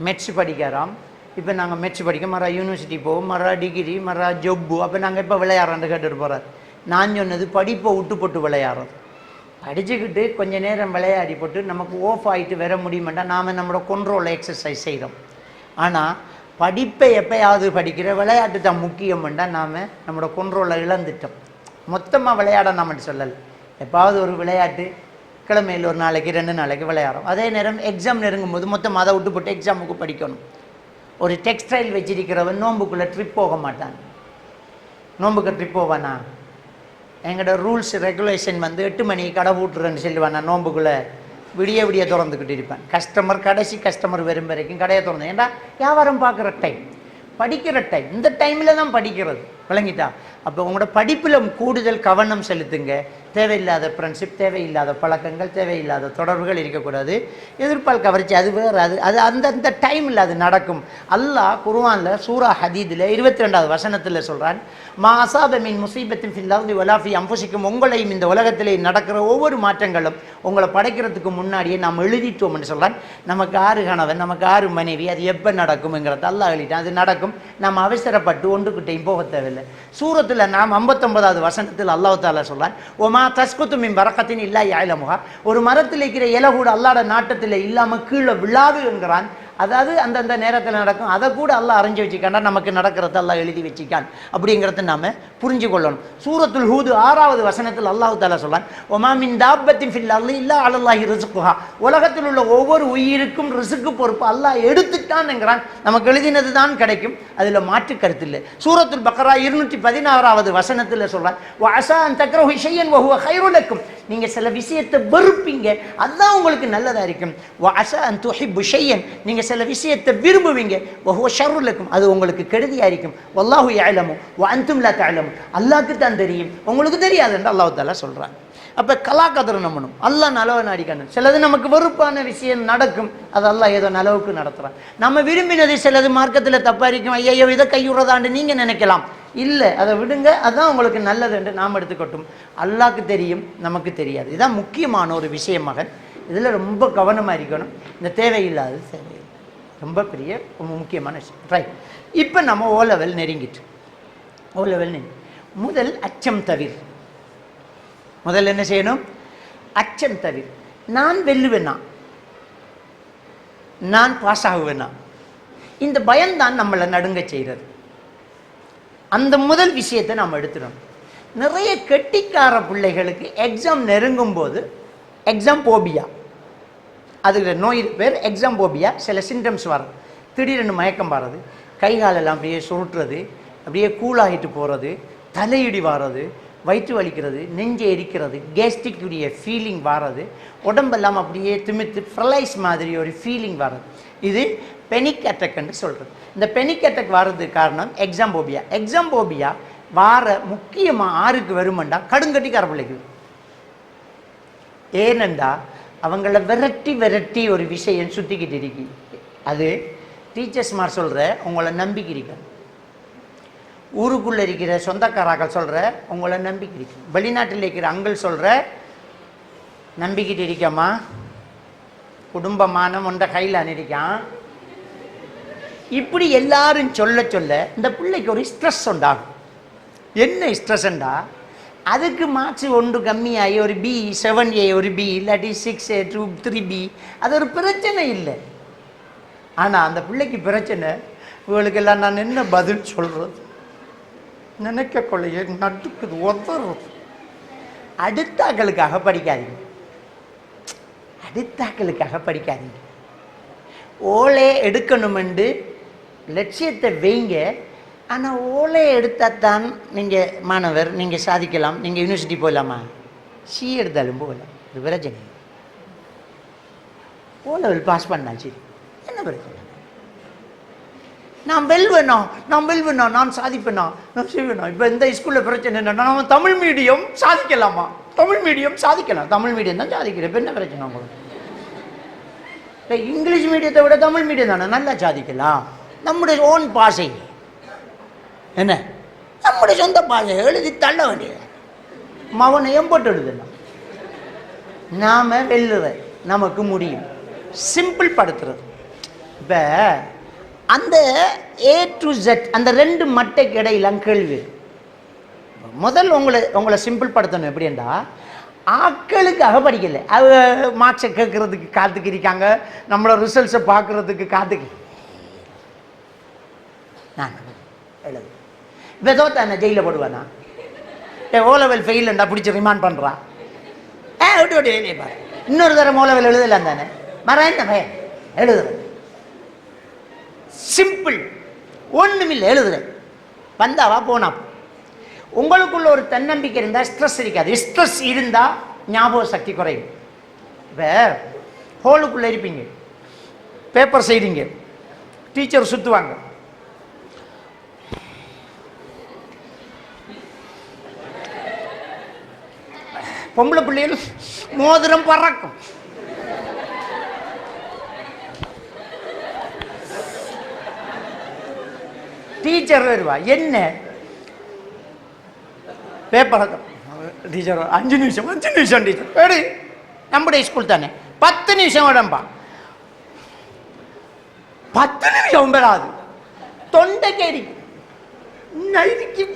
மெட்ஸ் படிக்கிறாம். இப்போ நாங்கள் மெட்ஸ் படிக்க மறா யூனிவர்சிட்டி போவோம், மறா டிகிரி, மறா ஜொப்பு. அப்போ நாங்கள் இப்போ விளையாடுறோன்னு கேட்டுட்டு போகிறார். நான் சொன்னது படிப்பை விட்டு போட்டு விளையாடுறோம். படிச்சுக்கிட்டு கொஞ்சம் நேரம் விளையாடி போட்டு நமக்கு ஓஃப் ஆகிட்டு வர முடியுமெண்டா நாம் நம்மளோட கண்ட்ரோல் எக்ஸசைஸ் செய்கிறோம். ஆனால் படிப்பை எப்போயாவது படிக்கிற விளையாட்டு தான் முக்கியம்ண்டா நாம் நம்மளோட கண்ட்ரோலை இழந்துட்டோம். மொத்தமாக விளையாட நம்மட்டு சொல்லலை. எப்பாவது ஒரு விளையாட்டு கிழமையில் ஒரு நாளைக்கு 2 நாளைக்கு விளையாடுறோம். அதே நேரம் எக்ஸாம் நெருங்கும் போது மொத்தம் அதை விட்டு போட்டு எக்ஸாமுக்கு படிக்கணும். ஒரு டெக்ஸ்டைல் வச்சிருக்கிறவன் நோம்புக்குள்ளே ட்ரிப் போக மாட்டான். நோம்புக்கு ட்ரிப் போவானா? எங்களோட ரூல்ஸ் ரெகுலேஷன் 8 மணிக்கு கடை விட்டுறேன்னு சொல்லுவான். நான் நோம்புக்குள்ளே விடிய திறந்துக்கிட்டு இருப்பேன். கடைசி கஸ்டமர் வரும் வரைக்கும் கடையை திறந்து. ஏன்டா வியாபாரம் பார்க்குற டைம், படிக்கிற டைம், இந்த டைமில் தான் படிக்கிறது. விளங்கிட்டா? அப்போ உங்களோட படிப்பில் கூடுதல் கவனம் செலுத்துங்க. தேவையில்லாத ஃப்ரெண்ட்ஷிப், தேவையில்லாத பழக்கங்கள், தேவையில்லாத தொடர்புகள் இருக்கக்கூடாது. எதிர்பால் கவர்ச்சி அது வேறு. அது அந்தந்த டைமில் அது நடக்கும். அல்லாஹ் குர்ஆனில் சூரா ஹதீதில் 22வது வசனத்தில் சொல்கிறான், மா அஸாப மின் முஸீபத்தின் ஃபில் அர்தி வலா ஃபீ அன்ஃபுஸிக்கும். உங்களையும் இந்த உலகத்திலே நடக்கிற ஒவ்வொரு மாற்றங்களும் உங்களை படைக்கிறதுக்கு முன்னாடியே நாம் எழுதிட்டோம்னு சொல்கிறான். நமக்கு 6 கணவன், நமக்கு 6 மனைவி, அது எப்போ நடக்கும்ங்கிறத அல்லாஹ் எழுதிட்டான். அது நடக்கும். நம்ம அவசரப்பட்டு ஒன்றுக்கிட்டையும் போக தேவையில்லை. சூரத்தில் நாம் 59வது வசனத்தில் அல்லாஹ் தஆலா சொல்கிறான், ஒமா தஸ்குத்து மின் பரக்கத்தின் இல்லா யாயிலமுகா. ஒரு மரத்தில் இருக்கிற இலை கூட அல்லாட நாட்டத்தில் இல்லாமல் கீழே விழாதுங்கிறான். அதாவது அந்தந்த நேரத்தில் நடக்கும். அதை கூட அல்லாஹ் அறிஞ்சு வச்சுக்காண்டா, நமக்கு நடக்கிறத அல்லாஹ் எழுதி வச்சுக்கான். அப்படிங்கிறத நாம் புரிஞ்சு கொள்ளணும். சூரத்துல் ஹூது 6வது வசனத்தில் அல்லாஹ் தஆலா சொல்றான், ஒமா மின் தாப்பத்தின் ஃபில் அர்தி இல்லா அலல்லாஹி ரிஸ்குஹா. உலகத்தில் உள்ள ஒவ்வொரு உயிருக்கும் ரிஸ்க்கு பொறுப்பு அல்லாஹ் எடுத்துட்டான்ங்கிறான். நமக்கு எழுதினது தான் கிடைக்கும், அதில் மாற்று கருத்து இல்லை. சூரத்துல் பக்ரா 216வது வசனத்தில் சொல்றான், வஅஸா அன் தக்ரஹு ஷையன் வஹுவ கைருல் லக்கும். நீங்க சில விஷயத்தை வெறுப்பீங்க, அதுதான் உங்களுக்கு நல்லதா இருக்கும். வஅஸா அன் துஹிப்பு ஷையன். நீங்க சில விஷயத்தை விரும்புவீங்க, வஹுவ ஷர்ருல் லக்கும். அது உங்களுக்கு கெடுதியா இருக்கும். வல்லாஹு யஅலமு வ அன்தும் லா தஅலமு. அல்லாஹ்க்கு தான் தெரியும், உங்களுக்கு தெரியாது என்று அல்லாஹ் தஆலா சொல்றான். அப்போ கலாக்கதிர நம்பணும். அல்லாஹ் நலவை நாடிக்கணும். சிலது நமக்கு வெறுப்பான விஷயம் நடக்கும், அது அல்லாஹ் ஏதோ நலவுக்கு நடத்துகிறான். நம்ம விரும்பினது சிலது மார்க்கத்தில் தப்பா இருக்கும், ஐயோ இதை கையுறதான்னு நீங்கள் நினைக்கலாம். இல்லை, அதை விடுங்க, அதுதான் உங்களுக்கு நல்லது என்று நாம் எடுத்துக்கட்டும். அல்லாஹ்க்கு தெரியும், நமக்கு தெரியாது. இதுதான் முக்கியமான ஒரு விஷயம் மகன். இதில் ரொம்ப கவனமாக இருக்கணும். இந்த தேவையில்லாதது தேவையில்லை, ரொம்ப பெரிய ரொம்ப முக்கியமான விஷயம். ரைட். இப்போ நம்ம O level நெருங்கிட்டு, O level முதல் அச்சம் தவிர. முதல்ல என்ன செய்யணும்? அச்சம் தவிர. நான் வெல்லுவேனா, நான் பாஸ் ஆகுவேனா, இந்த பயம்தான் நம்மளை நடுங்க செய்கிறது. அந்த முதல் விஷயத்தை நாம் எடுத்துடணும். நிறைய கெட்டிக்கார பிள்ளைகளுக்கு எக்ஸாம் நெருங்கும் போது எக்ஸாம் போபியா, அதுக்கு நோய் பேர் எக்ஸாம் போபியா. சில சிம்டம்ஸ் வரும். திடீரென்று மயக்கம் வர்றது, கை காலெல்லாம் அப்படியே சுருட்டுறது, அப்படியே கூலாகிட்டு போகிறது, தலையிடி வாரது, வயிற்று வலிக்கிறது, நெஞ்சு எரிக்கிறது, கேஸ்ட்ரிக்குடைய ஃபீலிங் வாரது, உடம்பெல்லாம் அப்படியே திமித்து ஃப்ரலைஸ் மாதிரி ஒரு ஃபீலிங் வர்றது. இது பெனிக் அட்டாக்ன்னு சொல்கிறது. இந்த பெனிக் அட்டாக் வர்றதுக்கு காரணம் எக்ஸாம்போபியா. எக்ஸாம்போபியா வார முக்கியமாக ஆருக்கு வருமெண்டா கடுங்கட்டிக்கார பிள்ளைக்கு. ஏனெண்டா அவங்கள விரட்டி ஒரு விஷயம் சுற்றிக்கிட்டு இருக்கு. அது டீச்சர்ஸ்மார் சொல்கிற உங்களை நம்பிக்கை இருக்க, ஊருக்குள்ளே இருக்கிற சொந்தக்காராக்கள் சொல்கிற உங்களை நம்பிக்கை இருக்கு, வெளிநாட்டில் இருக்கிற அங்கள் சொல்கிற நம்பிக்கிட்டு இருக்கம்மா, குடும்பமான ஒன்றை கையில் அணிருக்கான். இப்படி எல்லாரும் சொல்ல இந்த பிள்ளைக்கு ஒரு ஸ்ட்ரெஸ் உண்டாகும். என்ன ஸ்ட்ரெஸ்ண்டா, அதுக்கு மார்க்ஸ் ஒன்று கம்மியாகி ஒரு B 7A ஒரு B இல்லாட்டி 6A 2 3B, அது ஒரு பிரச்சனை இல்லை. ஆனால் அந்த பிள்ளைக்கு பிரச்சனை, இவளுக்கெல்லாம் நான் என்ன பதில் சொல்கிறது, நினைக்க கொள்ளைய நட்டுக்குது ஒத்துறது. அடுத்தாக்களுக்காக படிக்காதீங்க, அடுத்தாக்களுக்காக படிக்காதீங்க. ஓலை எடுக்கணுமென்று லட்சியத்தை வைங்க. ஆனால் ஓலை எடுத்தால் தான் நீங்கள் மாணவர், நீங்கள் சாதிக்கலாம், நீங்கள் யூனிவர்சிட்டி போகலாமா? சி எடுத்தாலும் போகலாம், இது பிரச்சனை. ஓ லெவல் பாஸ் பண்ணால் சரி, என்ன பிரச்சனை? நான் வெல்வேனா, நான் சாதிப்பேனா, நான் செய்வேனா? இப்போ இந்த ஸ்கூலில் பிரச்சனை என்னன்னா, நான் தமிழ் மீடியம் சாதிக்கலாமா? தமிழ் மீடியம் சாதிக்கலாம், தமிழ் மீடியம் தான் சாதிக்கிறேன். இப்போ என்ன பிரச்சனை உங்களுக்கு? இங்கிலீஷ் மீடியத்தை விட தமிழ் மீடியம் தானே நல்லா சாதிக்கலாம். நம்முடைய ஓன் பாஷை என்ன, நம்முடைய சொந்த பாஷை எழுதி தள்ள வேண்டியது. மவனையும் போட்டு எழுதலாம். நாம வெல்லுற நமக்கு முடியும். சிம்பிள் படுத்துறது. இப்போ அந்த A to Z அந்த ரெண்டு மட்டைக்கு இடையிலாம் கேள்வி. முதல் உங்களை சிம்பிள் படுத்தணும். எப்படின்னா, ஆக்களுக்காக படிக்கல, அவ மார்க்ஸை கேட்கறதுக்கு காத்துக்கிருக்காங்க, நம்மளோட ரிசல்ட்ஸை பார்க்கறதுக்கு காத்துக்கு. நான் எழுது இப்போ தோத்தான ஜெயிலில் போடுவானா? ஓ லெவல் ஃபெயில்ண்டா பிடிச்சி ரிமாண்ட் பண்ணுறான். விட்டு விட்டு எழுதி பாரு, இன்னொரு தரம் ஓ லெவல் எழுதலாம் தானே, மற என்ன பையன் எழுதுறேன். சிம்பிள், ஒன்றுமில்லை, எழுதுறேன். வந்தாவா போனா. உங்களுக்குள்ள ஒரு தன்னம்பிக்கை இருந்தால் ஸ்ட்ரெஸ் இருக்காது. ஸ்ட்ரெஸ் இருந்தால் ஞாபக சக்தி குறையும். இப்போ ஹோலுக்குள்ளே இருப்பீங்க, பேப்பர் செய்கிறீங்க, டீச்சர் சுற்றுவாங்க, பொம்பளை பிள்ளைகள் மோதிரம் பறக்கும். டீச்சர் வருவா, என்ன பேப்பர் டீச்சர் 5 நிமிஷம் டீச்சர் எடு, நம்முடைய ஸ்கூல் தானே 10 நிமிஷம் உடம்பா, 10 நிமிஷம் பெறாது, தொண்டை கேடி நைக்கு.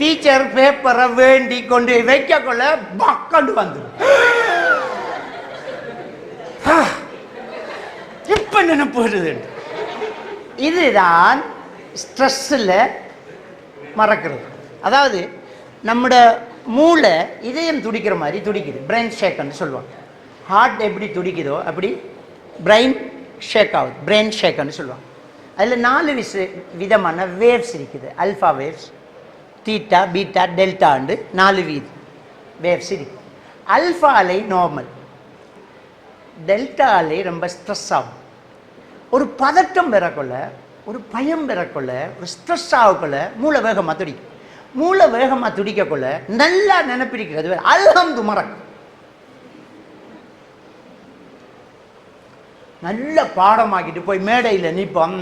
டீச்சர் பேப்பரை வேண்டி கொண்டு வைக்க கொள்ள பக்கண்டு வந்து இப்ப நினைப்பு. இதுதான் ஸ்ட்ரெஸ்ஸில் மறக்கிறது. அதாவது நம்மட மூளை இதயம் துடிக்கிற மாதிரி துடிக்குது, பிரெயின் ஷேக்குன்னு சொல்லுவாங்க. ஹார்ட் எப்படி துடிக்குதோ அப்படி பிரெயின் ஷேக் ஆகுது, பிரெயின் ஷேக்குன்னு சொல்லுவாங்க. அதில் 4 விதமான வேவ்ஸ் இருக்குது. அல்ஃபா வேவ்ஸ், தீட்டா, பீட்டா, டெல்டாண்டு 4 வேவ்ஸ் இருக்கு. அல்ஃபா அலை நார்மல், டெல்டா அலை ரொம்ப ஸ்ட்ரெஸ் ஆகும். ஒரு பதட்டம் பெறக்கொள்ள, ஒரு பயம் பெறக்கொள்ள, ஒரு ஸ்ட்ரெஸ் ஆகக்கொள்ள மூளை வேகமாக துடிக்கும். மூளை வேகமாக துடிக்கக்கொள்ள நல்லா நினைப்பிருக்கிறது அல்ஹம்து மறக்கும். நல்ல பாடமாக்கிட்டு போய் மேடையில் நிற்போம்,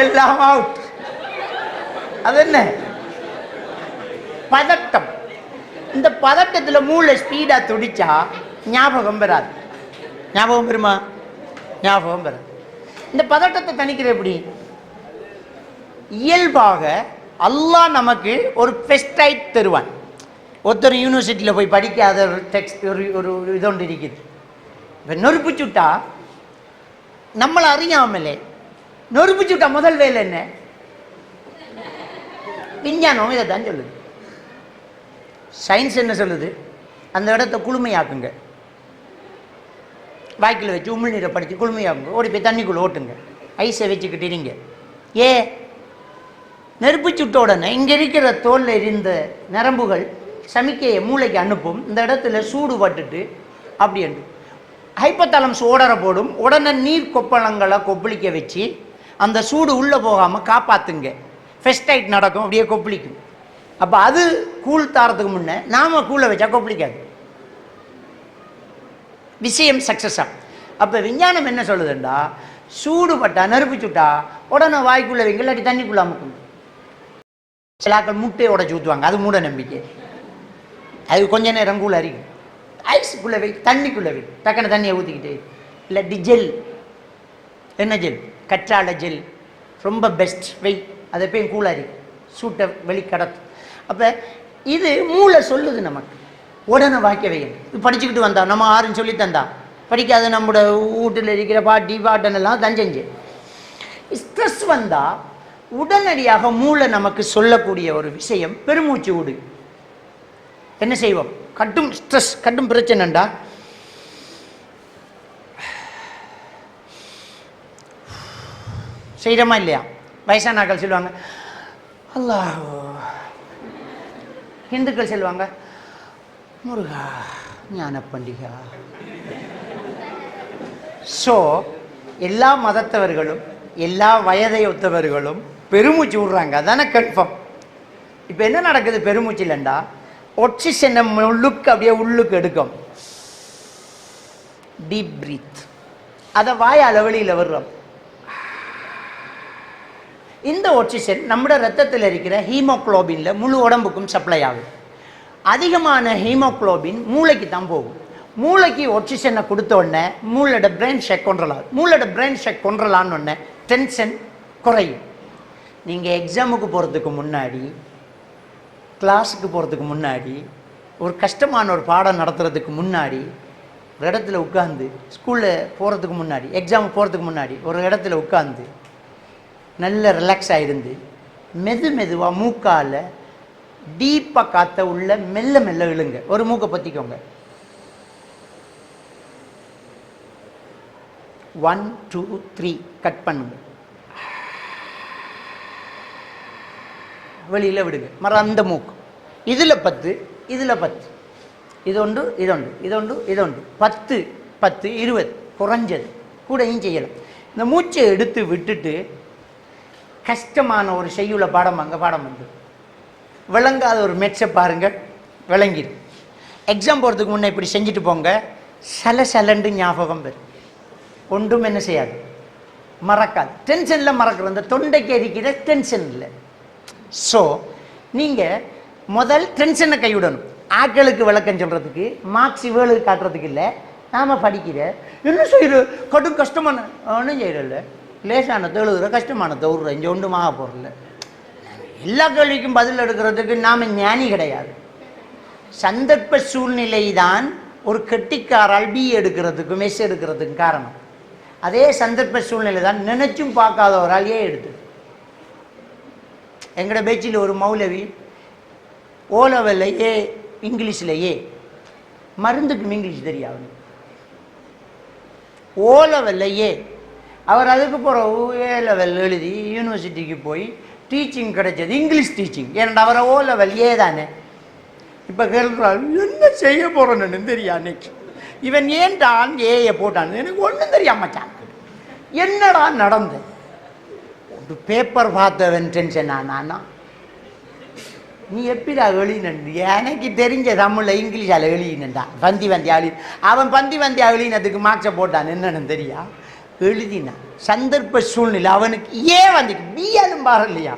எல்லாம் அவுட். அது என்ன பதட்டம். இந்த பதட்டத்தில் மூளை ஸ்பீடாக துடிச்சா ஞாபகம் பெறாது. ஞாபகம் பெறுமா? ஞாபகம் பெறாது. இந்த பதட்டத்தை தணிக்கிற எப்படி? இயல்பாக அல்லாஹ் நமக்கு ஒரு பெஸ்டைட் தருவான். ஒருத்தர் யூனிவர்சிட்டியில் போய் படிக்காத ஒரு டெக்ஸ்ட் ஒரு இதொன்று இருக்குது. இப்போ நொறுப்பு சுட்டா நம்மளை அறியாமலே நொறுப்பு சுட்டா முதல் வேலை என்ன? விஞ்ஞானம் இதை தான் சொல்லுது. சயின்ஸ் என்ன சொல்லுது? அந்த இடத்த குளுமையாக்குங்க, வாய்க்கில் வச்சு உமிழ்நீரை படித்து குளுமையாக்குங்க, ஓடி போய் தண்ணிக்குள்ளே ஓட்டுங்க, ஐஸை வச்சுக்கிட்டீங்க. நெருப்பு சுட்ட உடனே இங்கே இருக்கிற தோலில் இருந்த நரம்புகள் சமிக்கையை மூளைக்கு அனுப்பும், இந்த இடத்துல சூடு பட்டுட்டு அப்படி என்று ஹைப்போதாலமஸ் ஓடற போடும். உடனே நீர் கொப்பளங்களை கொப்பளிக்க வச்சு அந்த சூடு உள்ளே போகாமல் காப்பாற்றுங்க. ஃபெஸ்டைட் நடக்கும், அப்படியே கொப்பளிக்கும். அப்போ அது கூழ் தாரத்துக்கு முன்னே நாம் கூழை வச்சா கொப்பளிக்காது, விஷயம் சக்ஸஸ் ஆகும். அப்போ விஞ்ஞானம் என்ன சொல்லுதுண்டா, சூடு பட்டா நெருப்பு சுட்டா உடனே வாய்க்குள்ளே வைங்க, இல்லாட்டி தண்ணிக்குள்ளே அமுக்கும். சிலாக்கள் முட்டையை உடச்சி ஊற்றுவாங்க, அது மூட நம்பிக்கை. அது கொஞ்ச நேரம் கூழ அரிக்கும். ஐஸுக்குள்ளே வை, தண்ணிக்குள்ளே வை, டக்குன்னு தண்ணியை ஊற்றிக்கிட்டு. இல்லாட்டி ஜெல், என்ன ஜெல்? கற்றாழை ஜெல் ரொம்ப பெஸ்ட். வை, அதை போய் கூழாரி சூட்டை வெளிக்கடத்து. அப்போ இது மூளை சொல்லுது நமக்கு, உடனே வாய்க்க வைக்கணும். இது படிச்சுக்கிட்டு வந்தா நம்ம ஆறுன்னு சொல்லி தந்தா படிக்காத நம்மளோட வீட்டில் இருக்கிற பாட்டி பாட்டனெல்லாம் தஞ்செஞ்சு. ஸ்ட்ரெஸ் வந்தால் உடனடியாக மூளை நமக்கு சொல்லக்கூடிய ஒரு விஷயம் பெருமூச்சு விடு. என்ன செய்வோம்? கட்டும் ஸ்ட்ரெஸ், கட்டும் பிரச்சனைண்டா செய்கிறோமா இல்லையா? வயசானாக்கள் சொல்லுவாங்க அல்லாஹ், இந்துக்கள் சொல்லுவாங்க முருகா ஞான பண்டிகா. ஸோ எல்லா மதத்தவர்களும் எல்லா வயதை ஒத்தவர்களும் பெருமூச்சு விடுறாங்க, அதானே கன்ஃபார்ம். இப்போ என்ன நடக்குது? பெருமூச்சு இல்லைண்டா ஆக்சிஜனை உள்ளுக்கு அப்படியே உள்ளுக்கு எடுக்கும், டீப் பிரீத், அதை வாயால் வெளியில் விடுறோம். இந்த ஆக்சிஜன் நம்மளோட ரத்தத்தில் இருக்கிற ஹீமோக்ளோபினில் முழு உடம்புக்கும் சப்ளை ஆகும். அதிகமான ஹீமோக்ளோபின் மூளைக்கு தான் போகும். மூளைக்கு ஆக்சிஜனை கொடுத்த உடனே மூளோட பிரெயின் ஷேக் கண்ட்ரோல் ஆகும். மூளோட பிரெயின் ஷேக் கண்ட்ரோல் ஆன உடனே டென்ஷன் குறையும். நீங்கள் எக்ஸாமுக்கு போகிறதுக்கு முன்னாடி, கிளாஸுக்கு போகிறதுக்கு முன்னாடி, ஒரு கஷ்டமான ஒரு பாடம் நடத்துறதுக்கு முன்னாடி ஒரு இடத்துல உட்காந்து, ஸ்கூலில் போகிறதுக்கு முன்னாடி, எக்ஸாமுக்கு போகிறதுக்கு முன்னாடி ஒரு இடத்துல உட்காந்து நல்ல ரிலாக்ஸாக இருந்து மெதுவாக மூக்கால் டீப்பாக காற்ற உள்ள மெல்ல மெல்ல விழுங்க. ஒரு மூக்கை பற்றிக்கோங்க. 1 2 3 கட் பண்ணுங்க, வெளியில் விடுங்க. அந்த மூக்கு இதில் 10 இதில் 10, இதொன்று இதொன்று இதொன்று இதொன்று 10 10 20 குறைஞ்சது கூடயும் செய்யலாம். இந்த மூச்சை எடுத்து விட்டுட்டு கஷ்டமான ஒரு செய்யுள்ள பாடம் அங்கே பாடம் வந்து விளங்காத ஒரு மெட்ஸை பாருங்கள், விளங்கிடு. எக்ஸாம் போகிறதுக்கு முன்னே இப்படி செஞ்சுட்டு போங்க, சலண்டு ஞாபகம் பெறும். ஒன்றும் என்ன செய்யாது, மறக்காது. டென்ஷனில் மறக்கிறது, அந்த தொண்டைக்கு இருக்கிற டென்ஷன் இல்லை. ஸோ நீங்கள் முதல் டென்ஷனை கைவிடணும். ஆக்களுக்கு விளக்கம் சொல்கிறதுக்கு, மார்க்ஸ் இவளுக்கு காட்டுறதுக்கு இல்லை. நாம் படிக்கிற என்ன செய்கிற கடும் கஷ்டமான ஒன்றும் செய்கிறல்ல, லேசான எழுதுகிற கஷ்டமான தௌடுற இங்கே ஒன்றுமாக போகிறல. எல்லா கேள்விக்கும் பதில் எடுக்கிறதுக்கு நாம் ஞானி கிடையாது. சந்தர்ப்ப சூழ்நிலை தான் ஒரு கெட்டிக்காரால் பி எடுக்கிறதுக்கும் எஸ் எடுக்கிறதுக்கும் காரணம். அதே சந்தர்ப்ப சூழ்நிலை தான் நினைச்சும் பார்க்காத ஒரு ஆள் ஏ எடுத்து. எங்களோட பேச்சில் ஒரு மௌலவி ஓ லெவலில் ஏ, இங்கிலீஷில் ஏ, மருந்துக்கும் இங்கிலீஷ் தெரியாது. ஓ லெவலில் ஏ, அவர் அதுக்கு பிறகு ஏ லெவல் எழுதி யூனிவர்சிட்டிக்கு போய் டீச்சிங் கிடைச்சது, இங்கிலீஷ் டீச்சிங். ஏன்னா அவரை ஓ லெவல் ஏ தானே. இப்போ கேள்றாள் என்ன செய்ய போகிறோன்னு தெரியா அன்னைக்கு, இவன் ஏன்டான் ஏயை போட்டான்னு எனக்கு ஒன்றும் தெரியாமச்சான். என்னடா நடந்து ஒரு பேப்பர் பார்த்தவன் டென்ஷன் ஆனான்னா, நீ எப்படிடா எழுதினு எனக்கு தெரிஞ்ச தமிழில் இங்கிலீஷால் எழுதினண்டா, பந்தி எழுதி, அவன் பந்தி எழுதினதுக்கு மார்க்ஸை போட்டான் என்னன்னு தெரியா, எழுதினான். சந்தர்ப்ப சூழ்நிலை அவனுக்கு ஏ வந்துச்சு, பி அனுப்பாரு இல்லையா.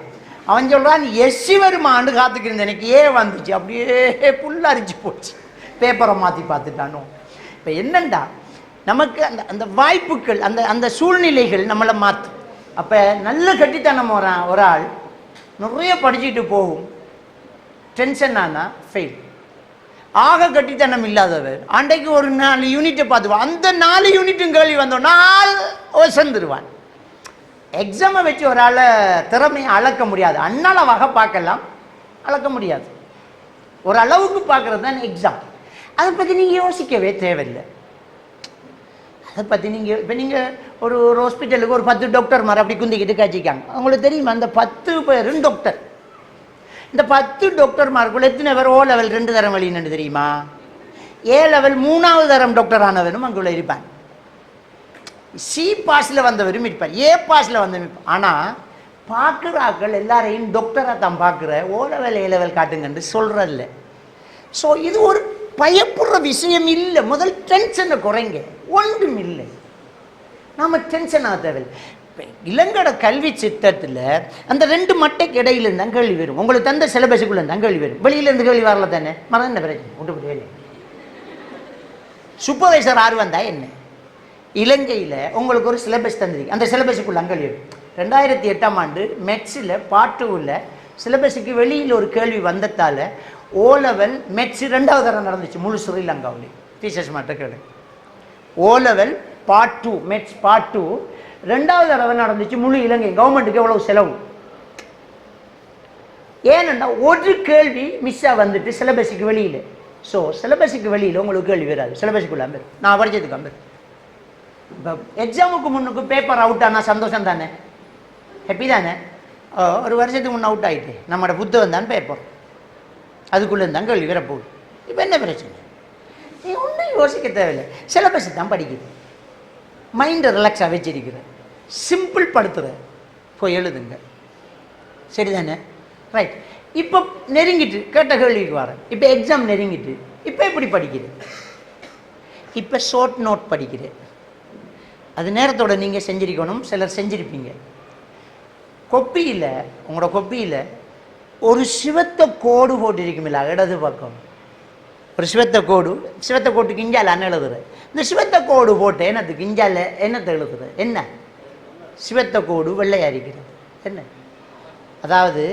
அவன் சொல்கிறான் எஸ்சி வருமானு காத்துக்கிருந்த, எனக்கு ஏ வந்துச்சு, அப்படியே புல்லரிச்சு போச்சு, பேப்பரை மாற்றி பார்த்துட்டானோ. இப்போ என்னண்டா நமக்கு அந்த அந்த வாய்ப்புகள், அந்த அந்த சூழ்நிலைகள் நம்மளை மாற்றும். அப்போ நல்ல கட்டித்தனம் ஒரு ஆள் நிறைய படிச்சுட்டு போகும், டென்ஷன் ஆனால் ஃபெயில். ஆக கட்டித்தனம் இல்லாதவர் அன்றைக்கு ஒரு 4 யூனிட்டை பார்த்துவான், அந்த 4 யூனிட்டும் கேள்வி வந்தோம் 4 செந்துருவான். எக்ஸாமை வச்சு ஒரு ஆளை திறமையை அளக்க முடியாது, அண்ணால வகை பார்க்கலாம், அளக்க முடியாது. ஒரு அளவுக்கு பார்க்குறது தான் எக்ஸாம். அதை பற்றி நீங்கள் யோசிக்கவே தேவையில்லை. அதை பற்றி நீங்கள் இப்போ நீங்கள் ஒரு ஹாஸ்பிட்டலுக்கு ஒரு 10 டாக்டர் மாதிரி அப்படி குந்திக்கிட்டு காய்ச்சிக்காங்க. அவங்களுக்கு தெரியுமா அந்த 10 பேரும் டாக்டர். இந்த 10 டாக்டர்மாருக்குள்ள எத்தனை பேர் O லெவல் 2 தரம் வழின்னு தெரியுமா? A லெவல் 3வது தரம் டாக்டர் ஆனவரும் அங்குள்ள இருப்பாங்க. C பாஸில் வந்தவரும் இருப்பார், A பாஸில் வந்தவரும் இருப்பார். ஆனால் பார்க்குறாக்கள் எல்லாரையும் டாக்டராக தான் பார்க்குற O லெவல் A லெவல் காட்டுங்கன்னு சொல்கிறதில்ல. ஸோ இது ஒரு பயப்படுற விஷயம் இல்லை. முதல் டென்ஷனை குறைங்க. ஒன்றும் இல்லை, நாம் டென்ஷன் ஆக தேவையில்லை. இளங்கட கல்வி திட்டத்தில் அந்த 2 மட்டைக்கு இடையில இருந்தால் கேள்வி வரும். உங்களுக்கு தந்த சிலபஸுக்குள்ளே இருந்தால் கேள்வி வரும். வெளியிலேருந்து கேள்வி வரல தானே, மரம் என்ன பிரச்சனை விட்டு வேலை. சூப்பர்வைசர் ஆறு வந்தால் என்ன? இலங்கையில் உங்களுக்கு ஒரு சிலபஸ் தந்திருக்கு, அந்த சிலபஸுக்குள்ள கேள்வி வரும். 2008ஆம் ஆண்டு மெட்ஸில் பார்ட் 2ல் சிலபஸுக்கு வெளியில் ஒரு கேள்வி வந்ததால் O லெவல் மெட்ஸ் 2வது தரம் நடந்துச்சு முழு ஸ்ரீலங்காவிலே. டீச்சர்ஸ் மாட்ட கேள்வி O level part 2 maths part 2 2வது தடவை நடந்துச்சு முழு இலங்கை. கவர்மெண்ட்டுக்கு எவ்வளவு செலவு? ஏனென்னா ஒரு கேள்வி மிஸ்ஸாக வந்துட்டு சிலபஸுக்கு வெளியில். ஸோ சிலபஸுக்கு வெளியில் உங்களுக்கு கேள்வி வராது, சிலபஸுக்குள்ள வரும். நான் படித்ததுக்கு வரும். இப்போ எக்ஸாமுக்கு முன்னுக்கு பேப்பர் அவுட் ஆனால் சந்தோஷம் தானே, ஹாப்பி தானே? ஒரு வருஷத்துக்கு முன்னே அவுட் ஆகிட்டு நம்மளோட புத்தகம் தான் பேப்பர், அதுக்குள்ளே இருந்தாங்க கேள்வி வரப்போகுது. இப்போ என்ன பிரச்சனை? நீ ஒன்றும் யோசிக்க தேவையில்லை, சிலபஸ் தான் படிக்குது, மைண்டை ரிலாக்ஸாக வச்சிருக்கிறேன், சிம்பிள் படுத்துகிற போய் எழுதுங்க, சரிதானே? ரைட். இப்போ நெருங்கிட்டு கேட்ட கேள்விக்கு வரேன். இப்போ எக்ஸாம் நெருங்கிட்டு இப்போ எப்படி படிக்கிறேன்? இப்போ ஷார்ட் நோட் படிக்கிறேன். அது நேரத்தோட நீங்கள் செஞ்சிருக்கணும், சிலர் செஞ்சிருப்பீங்க. கொப்பியில் உங்களோட கொப்பியில் ஒரு சிவத்த கோடு போட்டிருக்குமில்ல இடது பக்கம், ஒரு சிவத்த கோட்டுக்கு இஞ்சால அண்ணன் எழுதுறேன். இந்த சிவத்த கோடு போட்டு என்னத்துக்கு இஞ்சால என்னத்தை எழுதுறேன்? என்ன சிவத்த கோடு வெள்ளையா இருக்கிறது என்ன? அதாவது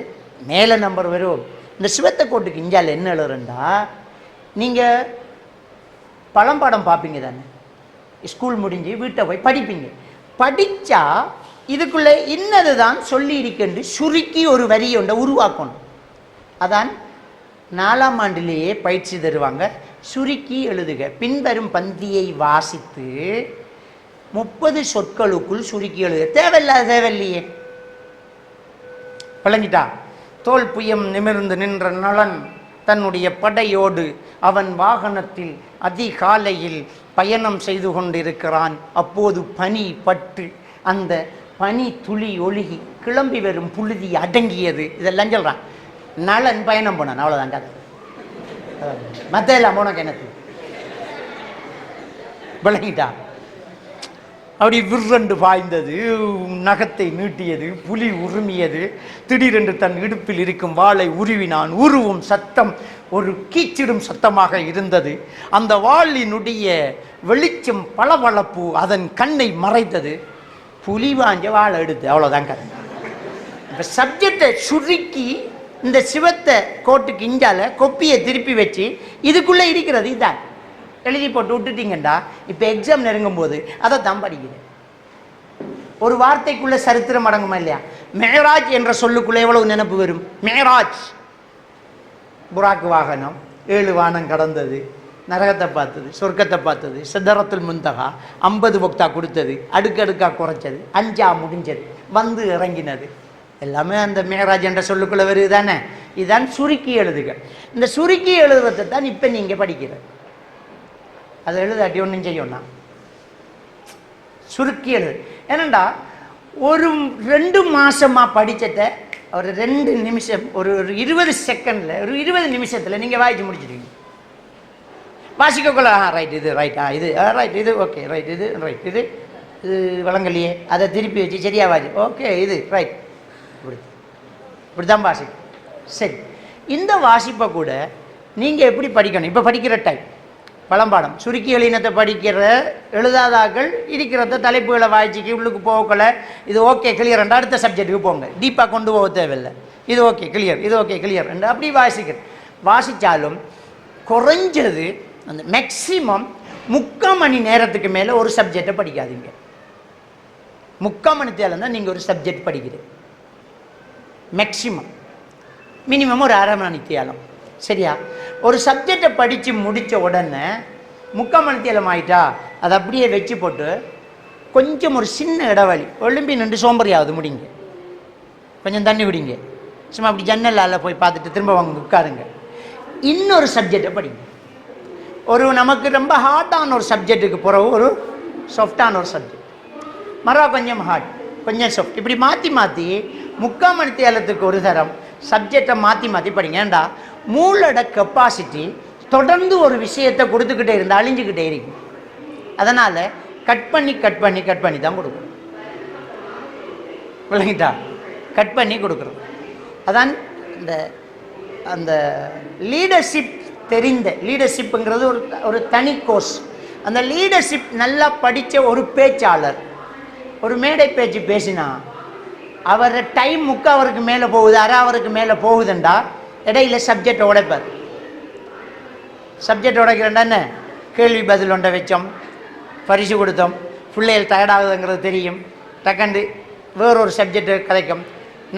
மேலே நம்பர் வரும். இந்த சிவத்த கோட்டுக்கு இஞ்சால என்ன எழுதுறேன்டா, நீங்கள் பழம்பாடம் பார்ப்பீங்க தானே, ஸ்கூல் முடிஞ்சு வீட்டை போய் படிப்பீங்க. படித்தா இதுக்குள்ளே இன்னது தான் சொல்லி இருக்குன்னு சுருக்கி ஒரு வரி ஒன்றை உருவாக்கணும். அதான் 4ஆம் ஆண்டிலேயே பயிற்சி தருவாங்க. சுருக்கி எழுதுக, பின்வரும் பந்தியை வாசித்து 30 சொற்களுக்குள் சுருக்கி எழுதுக. தேவையில்லையே, விளங்கிட்டா? தோல் புயம் நிமிர்ந்து நின்ற நலன் தன்னுடைய படையோடு அவன் வாகனத்தில் அதிகாலையில் பயணம் செய்து கொண்டிருக்கிறான். அப்போது பனி பட்டு அந்த பனி துளி ஒழுகி கிளம்பி வரும் புழுதி அடங்கியது. இதெல்லாம் சொல்கிறான். நலன் பயணம் போனான், அவ்வளோதான் கதை. மற்ற எல்லாம் போன கிணத்து விளங்கிட்டா? அப்படி விற்றண்டு பாய்ந்தது, நகத்தை நீட்டியது, புலி உருமியது, திடீரென்று தன் இடுப்பில் இருக்கும் வாளை உருவினான். உருவும் சத்தம் ஒரு கீச்சிடும் சத்தமாக இருந்தது. அந்த வாளினுடைய வெளிச்சம் பளபளப்பு அதன் கண்ணை மறைத்தது. புலி வாஞ்ச வாழை எடுத்து, அவ்வளோதான் கதை. இப்போ சப்ஜெக்டை சுருக்கி இந்த சிவத்தை கோட்டுக்கு இஞ்சால கொப்பியை திருப்பி வச்சு இதுக்குள்ளே இருக்கிறது இதுதான் எழுதி போட்டு விட்டுட்டீங்கண்டா. இப்போ எக்ஸாம் நெருங்கும் போது அதை தான் படிக்கிறேன். ஒரு வார்த்தைக்குள்ளே சரித்திரம் அடங்குமா இல்லையா? மேராஜ் என்ற சொல்லுக்குள்ளே எவ்வளவு நினைப்பு வரும்? மேராஜ், புராக்கு வாகனம், 7 வானம் கடந்தது, நரகத்தை பார்த்தது, சொர்க்கத்தை பார்த்தது, சிதறத்துல் முந்தகா, 50 வக்தா கொடுத்தது, அடுக்கடுக்காக குறைச்சது, 5ஆ முடிஞ்சது, வந்து இறங்கினது, எல்லாமே அந்த மேராஜ் என்ற சொல்லுக்குள்ளே வருது தானே. இதுதான் சுருக்கி எழுதுக. இந்த சுருக்கி எழுதுறதை தான் இப்போ நீங்கள் படிக்கிற. அதை எழுதாட்டி ஒன்றும் செய்யணும்னா சுருக்கி எழுது. ஏனண்டா ஒரு 2 மாதமாக படித்ததை ஒரு 2 நிமிஷம், ஒரு 20 செகண்டில், ஒரு 20 நிமிஷத்தில் நீங்கள் வாய்ச்சி முடிச்சிடுவீங்க. வாசிக்கக்குள்ள ரைட் இது ரைட்டா, இது ரைட், இது ஓகே ரைட், இது ரைட், இது இது வழங்கலையே, அதை திருப்பி வச்சு சரியாக வாசி, ஓகே இது ரைட், இப்படி தான் வாசிக்கும். சரி, இந்த வாசிப்பை கூட நீங்கள் எப்படி படிக்கணும்? இப்போ படிக்கிற டைம் பழம்பாடம் சுருக்கி எழுதினத்தை படிக்கிற எழுதாதாக்கள் இருக்கிறத தலைப்புகளை வாய்ச்சிக்கு உள்ளுக்கு போகல, இது ஓகே கிளியர் என்ற அடுத்த சப்ஜெக்ட்டுக்கு போங்க, டீப்பாக கொண்டு போக தேவையில்லை. இது ஓகே கிளியர், இது ஓகே கிளியர் என்று அப்படி வாசிக்கிறேன். வாசித்தாலும் குறைஞ்சது அந்த மேக்சிமம் 3/4 மணி நேரத்துக்கு மேலே ஒரு சப்ஜெக்டை படிக்காதீங்க. 3/4 மணி நேரம் தான் நீங்கள் ஒரு சப்ஜெக்ட் படிக்கிறீங்க. மேக்சிமம், மினிமம் ஒரு 1/2 மணி நேரம். சரியா? ஒரு சப்ஜெக்டை படித்து முடித்த உடனே 3/4 மணித்தேலம் ஆகிட்டா அதை அப்படியே வச்சு போட்டு கொஞ்சம் ஒரு சின்ன இடைவெளி ஒலிம்பி நின்று சோம்பறியாவது முடிங்க, கொஞ்சம் தண்ணி குடிங்க, சும்மா அப்படி ஜன்னலால் போய் பார்த்துட்டு திரும்ப வாங்க உட்காருங்க, இன்னொரு சப்ஜெக்டை படிங்க. ஒரு நமக்கு ரொம்ப ஹார்டான ஒரு சப்ஜெக்ட்டுக்கு பிறகு ஒரு சாஃப்டான ஒரு சப்ஜெக்ட், மறுவா கொஞ்சம் ஹார்ட் கொஞ்சம் சாஃப்ட், இப்படி மாற்றி மாற்றி 3/4 மணித்தேலத்துக்கு ஒரு தரம் சப்ஜெக்டை மாற்றி மாற்றி படிங்க. ஏண்டா மூளோட கெப்பாசிட்டி தொடர்ந்து ஒரு விஷயத்தை கொடுத்துக்கிட்டே இருந்தால் அழிஞ்சுக்கிட்டே இருக்கும். அதனால் கட் பண்ணி தான் கொடுக்கணும். விளங்கிட்டா? கட் பண்ணி கொடுக்குறோம். அதான் இந்த அந்த லீடர்ஷிப் தெரிந்த லீடர்ஷிப்புங்கிறது ஒரு தனி கோர்ஸ். அந்த லீடர்ஷிப் நல்லா படித்த ஒரு பேச்சாளர் ஒரு மேடை பேச்சு பேசினா அவர் டைம் 3/4 ஹவருக்கு மேலே போகுது, 1/2 ஹவருக்கு மேலே போகுதுண்டா இடையில சப்ஜெக்டை உடைப்பார். சப்ஜெக்ட் உடைக்கிறேன்டா என்ன, கேள்வி பதில் ஒன்றை வச்சோம், பரிசு கொடுத்தோம், பிள்ளைகள் டயர்டாகுதுங்கிறது தெரியும், டக்கண்டு வேறொரு சப்ஜெக்டை கதைக்கும்.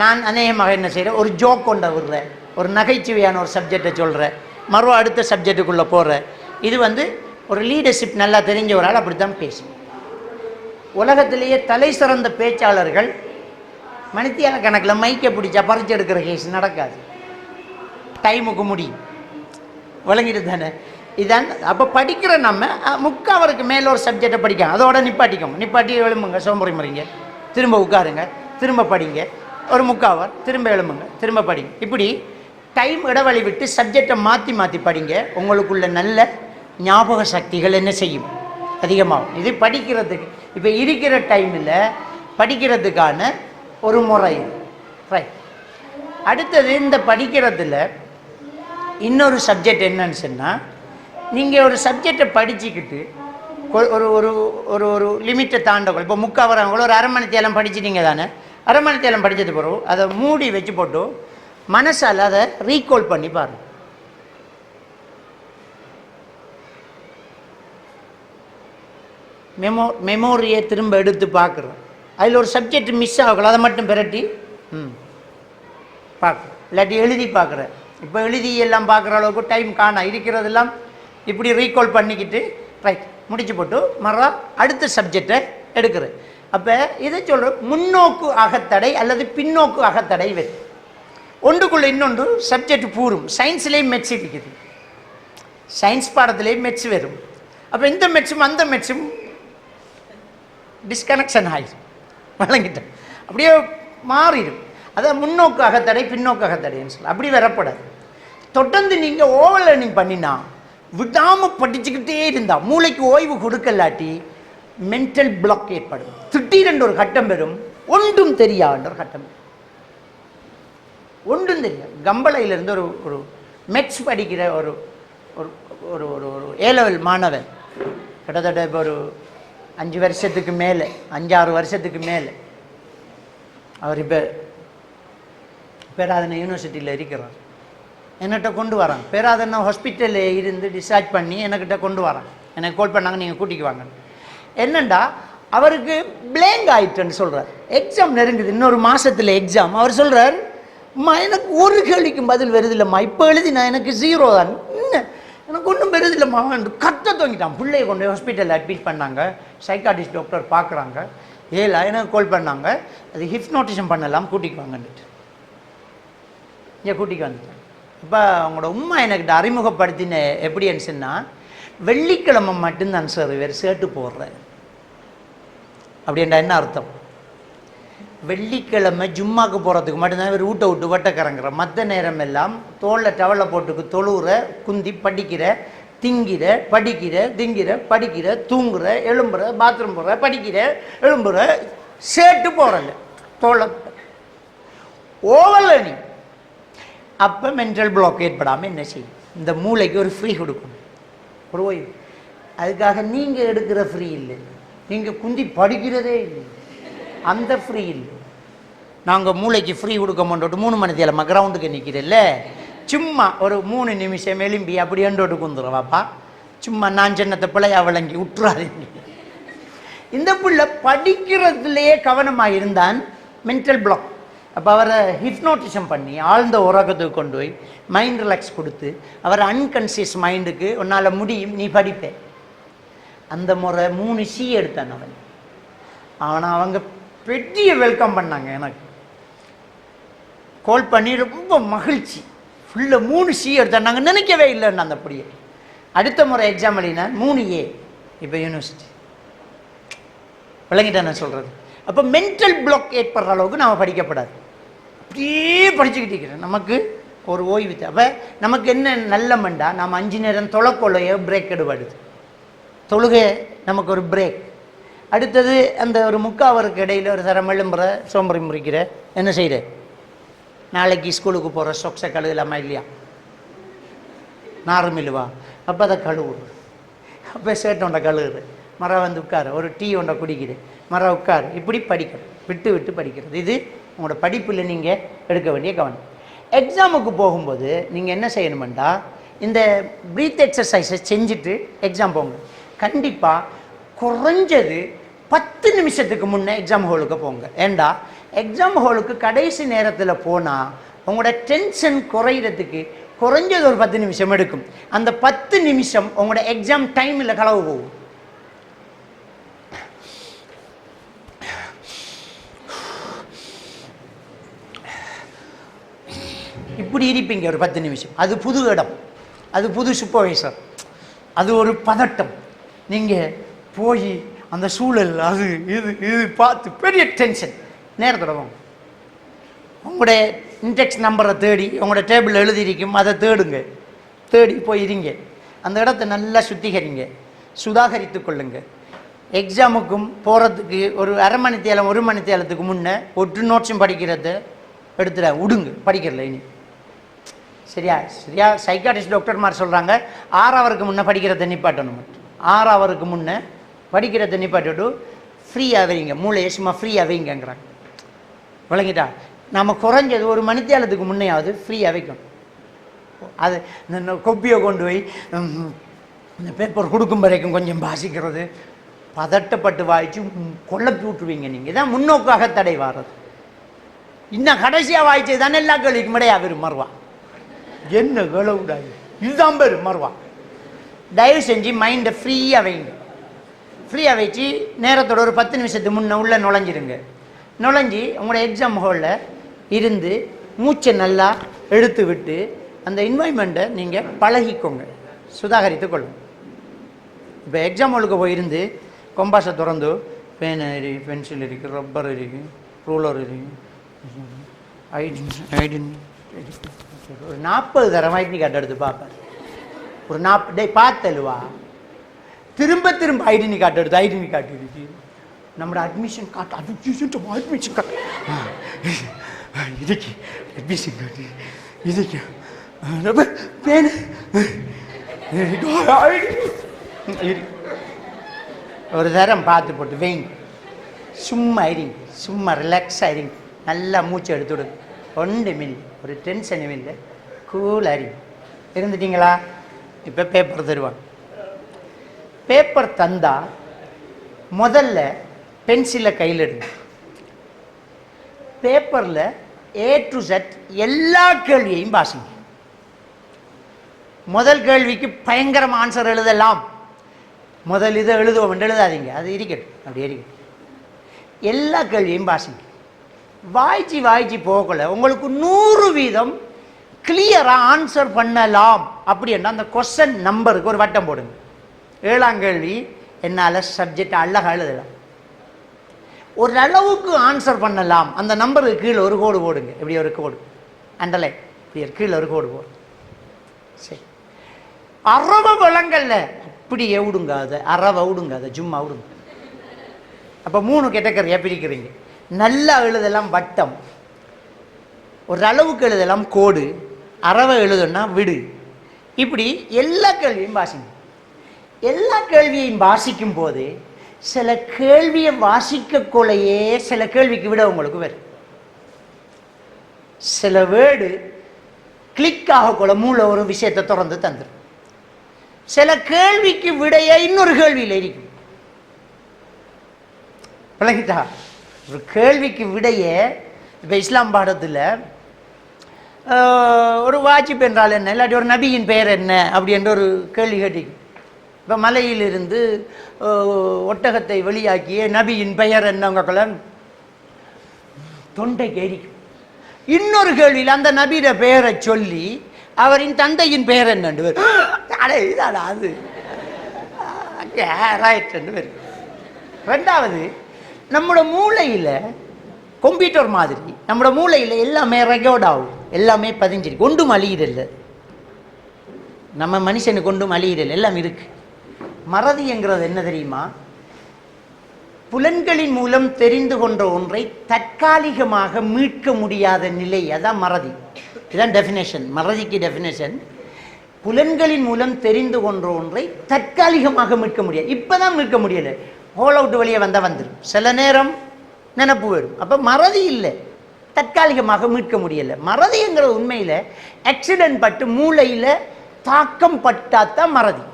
நான் அநேகமாக என்ன செய்கிறேன், ஒரு ஜோக் கொண்ட விடுறேன், ஒரு நகைச்சுவையான ஒரு சப்ஜெக்டை சொல்கிறேன், மறுவா அடுத்த சப்ஜெக்டுக்குள்ளே போகிறேன். இது ஒரு லீடர்ஷிப் நல்லா தெரிஞ்ச ஒரு ஆள் அப்படி தான் பேசும். உலகத்திலேயே தலை சிறந்த பேச்சாளர்கள் மணித்தியால கணக்கில் மைக்கை பிடிச்சா பறிச்சு எடுக்கிற கேஸ் நடக்காது, டைமுக்கு முடியும். விளங்கிட்டு தானே? இதான் அப்போ படிக்கிற நம்ம 3/4 ஹவருக்கு மேலே ஒரு சப்ஜெக்டை படிக்கலாம், அதோட நிப்பாட்டி எழும்புங்க, சோம்புரி முறைங்க, திரும்ப உட்காருங்க, திரும்ப படிங்க, ஒரு 3/4 ஹவர், திரும்ப எழும்புங்க, திரும்ப படிங்க. இப்படி டைம் இடைவெளி விட்டு சப்ஜெக்டை மாற்றி படிங்க. உங்களுக்குள்ள நல்ல ஞாபக சக்திகள் என்ன செய்யும், அதிகமாகும். இது படிக்கிறதுக்கு இப்போ இருக்கிற டைமில் படிக்கிறதுக்கான ஒரு முறை. ரைட். அடுத்தது இந்த படிக்கிறதுல இன்னொரு சப்ஜெக்ட் என்னன்னு சொன்னால், நீங்கள் ஒரு சப்ஜெக்டை படிச்சுக்கிட்டு ஒரு ஒரு ஒரு ஒரு லிமிட்டை தாண்டக்கூட, இப்போ 3/4 ஹவர் கூட ஒரு 1/2 மணித்தேலம் படிச்சிட்டிங்க தானே, 1/2 மணித்தேலம் படித்தது பிறகு அதை மூடி வச்சு போட்டு மனசால் அதை ரீகால் பண்ணி பாருங்கள். மெமோரியை திரும்ப எடுத்து பார்க்குறோம். அதில் ஒரு சப்ஜெக்ட் மிஸ் ஆகக்கூடாது, அதை மட்டும் பிரட்டி பார்க்குறேன், இல்லாட்டி எழுதி பார்க்குறேன். இப்போ எழுதி எல்லாம் பார்க்குற அளவுக்கு டைம் காணா இருக்கிறதெல்லாம் இப்படி ரீகால் பண்ணிக்கிட்டு ரைட் முடிச்சு போட்டு மறுவா அடுத்த சப்ஜெக்டை எடுக்கிறேன். அப்போ இதை சொல்கிற முன்னோக்கு அகத்தடை அல்லது பின்னோக்கு அகத்தடை வரும். ஒன்றுக்குள்ளே இன்னொன்று சப்ஜெக்ட் பூரும். சயின்ஸ்லேயும் மெட்ஸ் இருக்குது, சயின்ஸ் பாடத்துலேயும் மெட்ஸ் வரும். அப்போ இந்த மெட்ஸும் அந்த மெட்ஸும் டிஸ்கனெக்ஷன் ஆகிடும், வழங்கிட்டேன், அப்படியே மாறிடும். அதான் முன்னோக்கு அகத்தடை பின்னோக்கு அகத்தடைன்னு சொல்லலாம். அப்படி வரப்படாது. தொடர்ந்து நீங்கள் ஓவர் லேர்னிங் பண்ணினா, விடாமல் படிச்சுக்கிட்டே இருந்தால், மூளைக்கு ஓய்வு கொடுக்கலாட்டி மென்டல் பிளாக் ஏற்படும். திடீரென்று ஒரு கட்டம் பெறும், ஒன்றும் தெரியாத ஒரு கட்டம், ஒன்றும் தெரியாது. கம்பளையிலேருந்து ஒரு மெட்ஸ் படிக்கிற ஒரு ஒரு ஒரு ஏ லெவல் மாணவன், கிட்டத்தட்ட இப்போ ஒரு 5 வருஷத்துக்கு மேலே, 5-6 வருஷத்துக்கு மேலே, அவர் இப்போ பேராதனை யூனிவர்சிட்டியில் இருக்கிறார். என்கிட்ட கொண்டு வராங்க, பேராதனை ஹாஸ்பிட்டலில் இருந்து டிஸ்சார்ஜ் பண்ணி என்கிட்ட கொண்டு வராங்க. எனக்கு கால் பண்ணாங்க, நீங்கள் கூட்டிக்கு வாங்க. என்னண்டா அவருக்கு பிளேங்க் ஆயிட்டுன்னு சொல்கிறார். எக்ஸாம் நெருங்குது, இன்னொரு மாதத்தில் எக்ஸாம். அவர் சொல்கிறார், அம்மா எனக்கு ஒரு கேள்விக்கும் பதில் வருது இல்லைம்மா, இப்போ எழுதினா எனக்கு 0 தான், எனக்கு ஒன்றும் வருது இல்லைம்மா கத்த தூங்கிட்டான். பிள்ளையை கொண்டு போய் ஹாஸ்பிட்டலில் அட்மிட் பண்ணாங்க, சைக்காட்டிஸ்ட் டாக்டர் பார்க்குறாங்க. எனக்கு கால் பண்ணாங்க, அது ஹிப்னோட்டிசம் பண்ணலாம், கூட்டிக்கு வாங்கன்னுட்டு இங்கே கூட்டிக்கு வந்துட்டேன். இப்போ அவங்களோட உம்மா எனக்கு அறிமுகப்படுத்தின எப்படின்னு சொன்னால், வெள்ளிக்கிழமை மட்டும்தான் சார் இவர் சேட்டு போடுறேன் அப்படின்றா. என்ன அர்த்தம்? வெள்ளிக்கிழமை ஜும்மாக்கு போகிறதுக்கு மட்டும்தான் இவர் வீட்டை விட்டு வட்டக்கறங்குற, மற்ற நேரம் எல்லாம் தோளில் டவலை போட்டுக்கு தொழுகிற, குந்தி படிக்கிற, திங்கிற, படிக்கிற, திங்கிற, படிக்கிற, தூங்குற, எழும்புற, பாத்ரூம் போகிற, படிக்கிற, எழும்புற, சேட்டு போகிறல தோலை ஓவர் லேர்னிங். அப்போ மென்டல் பிளாக் ஏற்படாமல் என்ன செய்யும், இந்த மூளைக்கு ஒரு ஃப்ரீ கொடுக்கணும், ஒரு ஓய்வு. அதுக்காக நீங்கள் எடுக்கிற ஃப்ரீ இல்லை, நீங்கள் குந்தி படிக்கிறதே இல்லை, அந்த ஃப்ரீ இல்லை. நாங்கள் மூளைக்கு ஃப்ரீ கொடுக்க மாட்டோம். 3 மணி தேலம்மா கிரவுண்டுக்கு நிற்கிறல்ல, சும்மா ஒரு 3 நிமிஷம் எலும்பி அப்படி எண்டோட்டு குந்துருவாப்பா, சும்மா நான் சின்னத்தை பிள்ளையா விளங்கி விட்டுறாதீங்க. இந்த பிள்ளை படிக்கிறதுலேயே கவனமாக இருந்தான் மென்டல் பிளாக். அப்போ அவரை ஹிப்னோட்டிசம் பண்ணி ஆழ்ந்த உறக்கத்துக்கு கொண்டு போய் மைண்ட் ரிலாக்ஸ் கொடுத்து அவரை அன்கான்சியஸ் மைண்டுக்கு உன்னால் முடியும், நீ படிப்பேன். அந்த முறை 3 சி எடுத்தான் அவன். ஆனால் அவங்க பெரிய வெல்கம் பண்ணாங்க. எனக்கு கால் பண்ணி ரொம்ப மகிழ்ச்சி, ஃபுல்லாக 3 சி எடுத்தான். நாங்கள் நினைக்கவே இல்லைன்னு அந்த அப்படியே. அடுத்த முறை எக்ஸாம் எழுதினா 3A, இப்போ யூனிவர்சிட்டி. விளங்கிட்டேன் நான் சொல்கிறது. அப்போ மென்டல் பிளாக் ஏற்படுற அளவுக்கு நாம் படிக்கப்படாது. அப்படியே படிச்சுக்கிட்டு இருக்கிறேன். நமக்கு ஒரு ஓய்வு. அப்போ நமக்கு என்ன நல்ல மண்டா, நாம் 5 நேரம் தொலைக்கொள்ளையோ பிரேக் எடுபடுது. தொழுகை நமக்கு ஒரு பிரேக். அடுத்தது அந்த ஒரு 3/4 ஹவருக்கு இடையில் ஒரு தரம் எழும்புற, சோம்பரி முறிக்கிற, என்ன செய்கிற, நாளைக்கு ஸ்கூலுக்கு போகிற சொக்ஸை கழுவலாமா இல்லையா, நாரும் இல்லைவா, அப்போ அதை கழுவுது. அப்போ ஷர்ட் ஒன்றை கழுவுது, மரம் வந்து உட்காரு, ஒரு டீ ஒன்றை குடிக்குது, மரம் உட்காரு. இப்படி படிக்கணும், விட்டு விட்டு படிக்கிறது. இது உங்களோட படிப்பில் நீங்கள் எடுக்க வேண்டிய கவனம். எக்ஸாமுக்கு போகும்போது நீங்கள் என்ன செய்யணுமெண்டா, இந்த ப்ரீத் எக்ஸசைஸை செஞ்சுட்டு எக்ஸாம் போங்க. கண்டிப்பாக குறைஞ்சது 10 நிமிஷத்துக்கு முன்னே எக்ஸாம் ஹாலுக்கு போங்க. ஏண்டா எக்ஸாம் ஹாலுக்கு கடைசி நேரத்தில் போனால் உங்களோட டென்ஷன் குறையிறதுக்கு குறைஞ்சது ஒரு 10 நிமிஷம் எடுக்கும். அந்த 10 நிமிஷம் உங்களோட எக்ஸாம் டைமில் களவு போகும். இப்படி இருப்பீங்க ஒரு 10 நிமிஷம். அது புது இடம், அது புது சூப்பர்வைசர், அது ஒரு பதட்டம். நீங்கள் போய் அந்த சூழல் அது இது இது பார்த்து பெரிய டென்ஷன். நேரத்தோட வாங்க, உங்களுடைய இன்டெக்ஸ் நம்பரை தேடி உங்களோட டேபிள் எழுதியிருக்கும், அதை தேடுங்க. தேடி போய் இருங்க, அந்த இடத்த நல்லா சுத்திகரிங்க, சுதாகரித்து கொள்ளுங்க. எக்ஸாமுக்கும் போகிறதுக்கு ஒரு அரை மணி தேலம் 1 மணி தேலத்துக்கு முன்னே ஒட்டு நோட்ஸும் படிக்கிறத எடுத்துட விடுங்க. படிக்கிறல இனி சரியா சரியா. சைக்காட்ரிஸ்ட் டாக்டர்மார் சொல்கிறாங்க 6 ஹவருக்கு முன்னே படிக்கிறத நிப்பாட்டணும். 6 ஹவருக்கு முன்னே படிக்கிறத நிப்பாட்டிவிட்டு ஃப்ரீயாக வைங்க, மூளையை சும்மா ஃப்ரீயாக வைங்கிறாங்க. விளங்கிட்டா? நம்ம குறைஞ்சது 1 மணி தேலத்துக்கு முன்னையாவது ஃப்ரீயாக வைக்கணும். அது இந்த கொப்பியை கொண்டு போய் இந்த பேப்பர் கொடுக்கும் வரைக்கும் கொஞ்சம் வாசிக்கிறது, பதட்டப்பட்டு வாய்ச்சி கொள்ளப்பி விட்டுருவீங்க. நீங்கள் இதான் முன்னோக்காக தடை வாரது. இன்னும் கடைசியாக வாய்ச்சது தானே எல்லா கேள்விக்கும் இடையா வரும் மறுவா. என்ன கேளவுடாது, இதுதான் பேர் மறுவா. தயவு செஞ்சு மைண்டை ஃப்ரீயாக வைங்க. ஃப்ரீயாக வச்சு நேரத்தோட ஒரு 10 நிமிஷத்துக்கு முன்னே உள்ளே நுழைஞ்சிருங்க. நுழைஞ்சி உங்களோட எக்ஸாம் ஹாலில் இருந்து மூச்சை நல்லா எடுத்து விட்டு அந்த என்வாய்மெண்ட்டை நீங்கள் பழகிக்கோங்க, சுதாகரித்து கொள்ளுங்க. இப்போ எக்ஸாம் ஹாலுக்கு போயிருந்து கொம்பாஸை திறந்து பேன் இருக்குது, பென்சில் இருக்குது, ரப்பர் இருக்குது, ரூலர் இருக்குது, ஐடின் ஒரு 40 தரம் ஐடென்டி கார்டு எடுத்து பார்ப்பார். ஒரு 40 டே பார்த்தல்வா, திரும்ப திரும்ப ஐடென்டி கார்டு எடுத்து ஐடென்டி கார்டு இருக்கு, நம்மளோட அட்மிஷன் கார்டு, அட்மிஷன் கார்டு இதுக்கு அட்மிஷன் கார்டு இதுக்கு பேன் ஒரு தரம் பார்த்து போட்டு வைங்க. சும்மா ஆயிடுங்க, சும்மா ரிலாக்ஸ் ஆயிடுங்க, நல்லா மூச்சு எடுத்துவிடுங்க. ஒன்றும் இல்லை, ஒரு டென்ஷனும் இல்லை, கூல் ஆயிடுங்க. இருந்துட்டீங்களா? இப்போ பேப்பர் தருவாங்க. பேப்பர் தந்தா முதல்ல பென்சிலை கையில் எடுங்க. பேப்பரில் A to Z எல்லா கேள்வியையும் வாசிங்க. முதல் கேள்விக்கு பயங்கரமாக ஆன்சர் எழுதலாம், முதல் இதை எழுதுவோம் எழுதாதீங்க, அது இருக்கட்டும், அப்படி இருக்கட்டும். எல்லா கேள்வியையும் வாசிங்க. வாய்ச்சி வாய்ச்சி போகல உங்களுக்கு 100% கிளியராக ஆன்சர் பண்ணலாம். அப்படின்னா அந்த கொஸ்டின் நம்பருக்கு ஒரு வட்டம் போடுங்க. 7ஆம் கேள்வி என்னால் சப்ஜெக்ட் அழகாக எழுதலாம், ஓரளவுக்கு ஆன்சர் பண்ணலாம், அந்த நம்பருக்கு கீழே ஒரு கோடு போடுங்க. இப்படி ஒரு கோடு அண்டலை, இப்படி கீழே ஒரு கோடு போடு. சரி, அறவை விளங்கல்ல அப்படியே விடுங்க, அதை அறவை விடுங்க, அதை சும்மா விடுங்க. அப்போ 3 கேட்டகரியாக பிரிக்கிறீங்க. நல்லா எழுதலாம் வட்டம், ஓரளவுக்கு எழுதலாம் கோடு, அறவை எழுதுனா விடு. இப்படி எல்லா கேள்வியும் வாசிங்க. எல்லா கேள்வியையும் வாசிக்கும் போது சில கேள்வியை வாசிக்கக்குள்ளையே சில கேள்விக்கு விட உங்களுக்கு வரும். சில வேர்டு கிளிக் ஆகக்குள்ள மூளை ஒரு விஷயத்தை திறந்து தந்துடும். சில கேள்விக்கு விடைய இன்னொரு கேள்வியில் இருக்கும். விளங்கிட்டா? ஒரு கேள்விக்கு விடைய இப்போ இஸ்லாம் பாடத்தில் ஒரு வாஜிப் என்றால் என்ன, இல்லாட்டி ஒரு நபியின் பெயர் என்ன அப்படி என்ற ஒரு கேள்வி கேட்டிக்கும். இப்போ மலையிலிருந்து ஒட்டகத்தை வெளியாக்கிய நபியின் பெயர் என்னவங்கள தொண்டை கேரிக்கும். இன்னொரு கேள்வியில் அந்த நபியோட பெயரை சொல்லி அவரின் தந்தையின் பெயர் என்னண்டு அடே இதாடா அது ரைட் வரும். ரெண்டாவது, நம்மளோட மூளையில் கம்ப்யூட்டர் மாதிரி நம்மளோட மூளையில் எல்லாமே ரெக்கார்ட் ஆகும், எல்லாமே பதிஞ்சிருக்கு, ஒன்றும் அழியிறல்ல. நம்ம மனுஷனுக்கு ஒன்றும் அழியிறல், எல்லாம் இருக்கு. மறதிங்கிறது என்ன தெரியுமா? புலன்களின் மூலம் தெரிந்து கொண்ட ஒன்றை தற்காலிகமாக மீட்க முடியாத நிலை, அதான் மறதி. இதுதான் டெஃபினேஷன், மறதிக்கு டெஃபினேஷன். புலன்களின் மூலம் தெரிந்து கொண்ட ஒன்றை தற்காலிகமாக மீட்க முடியாது. இப்போதான் மீட்க முடியலை, ஹோல் அவுட் வழியே வந்தால் வந்துடும், சில நேரம் நினப்பு வரும். அப்போ மறதி இல்லை, தற்காலிகமாக மீட்க முடியலை. மறதிங்கிற உண்மையில் ஆக்சிடென்ட் பட்டு மூளையில் தாக்கம் பட்டாத்தான் மறதி,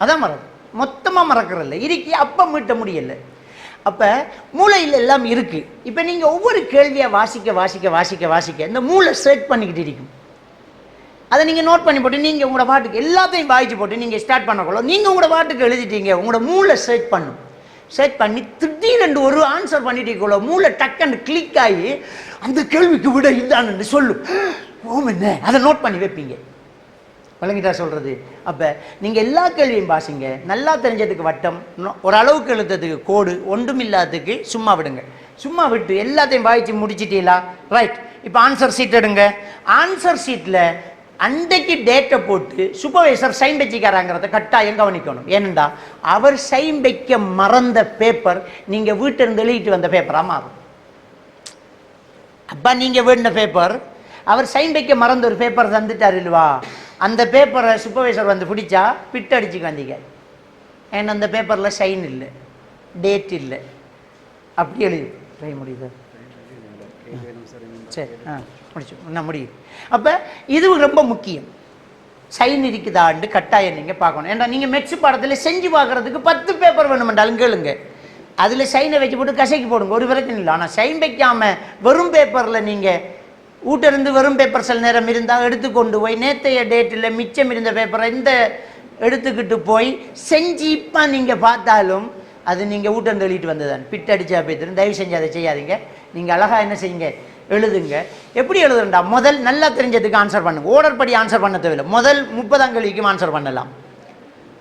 அதான் மறதி. மொத்தமாக மறக்கிறதில்ல, இருக்கி அப்போ மீட்ட முடியலை. அப்போ மூளையில் எல்லாம் இருக்குது. இப்போ நீங்கள் ஒவ்வொரு கேள்வியை வாசிக்க வாசிக்க வாசிக்க வாசிக்க இந்த மூளை சர்ச் பண்ணிக்கிட்டு இருக்கும். அதை நீங்கள் நோட் பண்ணி போட்டு நீங்கள் உங்களோட பாட்டுக்கு எல்லாத்தையும் வாய்ச்சி போட்டு நீங்கள் ஸ்டார்ட் பண்ணக்குள்ள நீங்கள் உங்களோட பாட்டுக்கு எழுதிட்டீங்க. உங்களோட மூளை சர்ச் பண்ணும், சர்ச் பண்ணி திடீரென்று ஒரு ஆன்சர் பண்ணிட்டீங்களோ மூளை டக்குன்னு கிளிக் ஆகி அந்த கேள்விக்கு விட இதுதான்னு சொல்லும். ஓம் என்ன அதை நோட் பண்ணி வைப்பீங்க. விளங்கிட்டா சொல்கிறது? அப்போ நீங்கள் எல்லா கேள்வியும் பாசிங்க. நல்லா தெரிஞ்சதுக்கு வட்டம், ஒரு அளவுக்கு எழுதுறதுக்கு கோடு, ஒன்றும் இல்லாததுக்கு சும்மா விடுங்க. சும்மா விட்டு எல்லாத்தையும் வாய்ச்சி முடிச்சிட்டீங்களா? ரைட். இப்போ ஆன்சர் ஷீட் எடுங்க. ஆன்சர் ஷீட்டில் அன்றைக்கு டேட்டை போட்டு சூப்பர்வைசர் சைன் வச்சிக்காராங்கிறத கட்டாயம் கவனிக்கணும். ஏனென்றா அவர் சைன் வைக்க மறந்த பேப்பர் நீங்கள் வீட்டிலிருந்து எழுதிட்டு வந்த பேப்பராக மாறும். அப்போ நீங்கள் வேண்டின பேப்பர் அவர் சைன் வைக்க மறந்த ஒரு பேப்பர் தந்துட்டார் இல்லவா, அந்த பேப்பரை சூப்பர்வைசர் வந்து பிடிச்சா பிட்டு அடிச்சுக்கு வந்தீங்க. ஏன்னா அந்த பேப்பரில் சைன் இல்லை, டேட் இல்லை, அப்படி எழுதி ட்ரை முடியுது. சரி, முடிச்சு நான் முடியும். அப்போ இது ரொம்ப முக்கியம். சைன் இருக்குதான்னு கட்டாயம் நீங்கள் பார்க்கணும். ஏன்னா நீங்கள் மெட்ஸ் பாடத்தில் செஞ்சு பார்க்குறதுக்கு 10 பேப்பர் வேணுமென்றாலும் கேளுங்க, அதில் சைனை வச்சு போட்டு கசைக்கு போடுங்க, ஒரு பிரச்சனை இல்லை. ஆனால் சைன் வைக்காமல் வெறும் பேப்பரில் நீங்கள் வீட்டிலிருந்து வெறும் பேப்பர் சில நேரம் இருந்தால் எடுத்துக்கொண்டு போய் நேற்றைய டேட்டில் மிச்சம் இருந்த பேப்பரை இந்த எடுத்துக்கிட்டு போய் செஞ்சு இப்போ நீங்கள் பார்த்தாலும் அது நீங்கள் வீட்டிலிருந்து எழுதிட்டு வந்ததான் பிட்டு அடிச்சா போய்த்துரும். தயவு செஞ்சு அதை செய்யாதீங்க. நீங்கள் அழகாக என்ன செய்யுங்க, எழுதுங்க. எப்படி எழுதுறா? முதல் நல்லா தெரிஞ்சதுக்கு ஆன்சர் பண்ணுங்க. ஓர்டர் படி ஆன்சர் பண்ண தேவையில்லை. முதல் 30 கேள்விக்கும் ஆன்சர் பண்ணலாம்.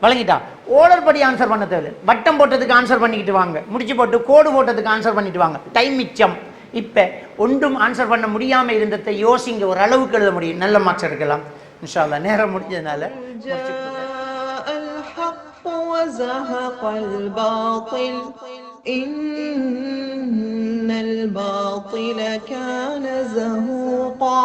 வழங்கிட்டா ஓர்டர் படி ஆன்சர் பண்ண தேவையில்லை. வட்டம் போட்டதுக்கு ஆன்சர் பண்ணிக்கிட்டு வாங்க, முடிச்சு போட்டு கோடு போட்டதுக்கு ஆன்சர் பண்ணிட்டு வாங்க. டைம் மிச்சம். இப்போ ஒன்றும் ஆன்சர் பண்ண முடியாமல் இருந்ததை யோசிங்க, ஒரு அளவுக்கு எழுத முடியும், நல்ல மார்க்ஸ் எடுக்கலாம் இன்ஷா அல்லாஹ். நேரம் முடிஞ்சதுனால إن الباطل كان زهوقا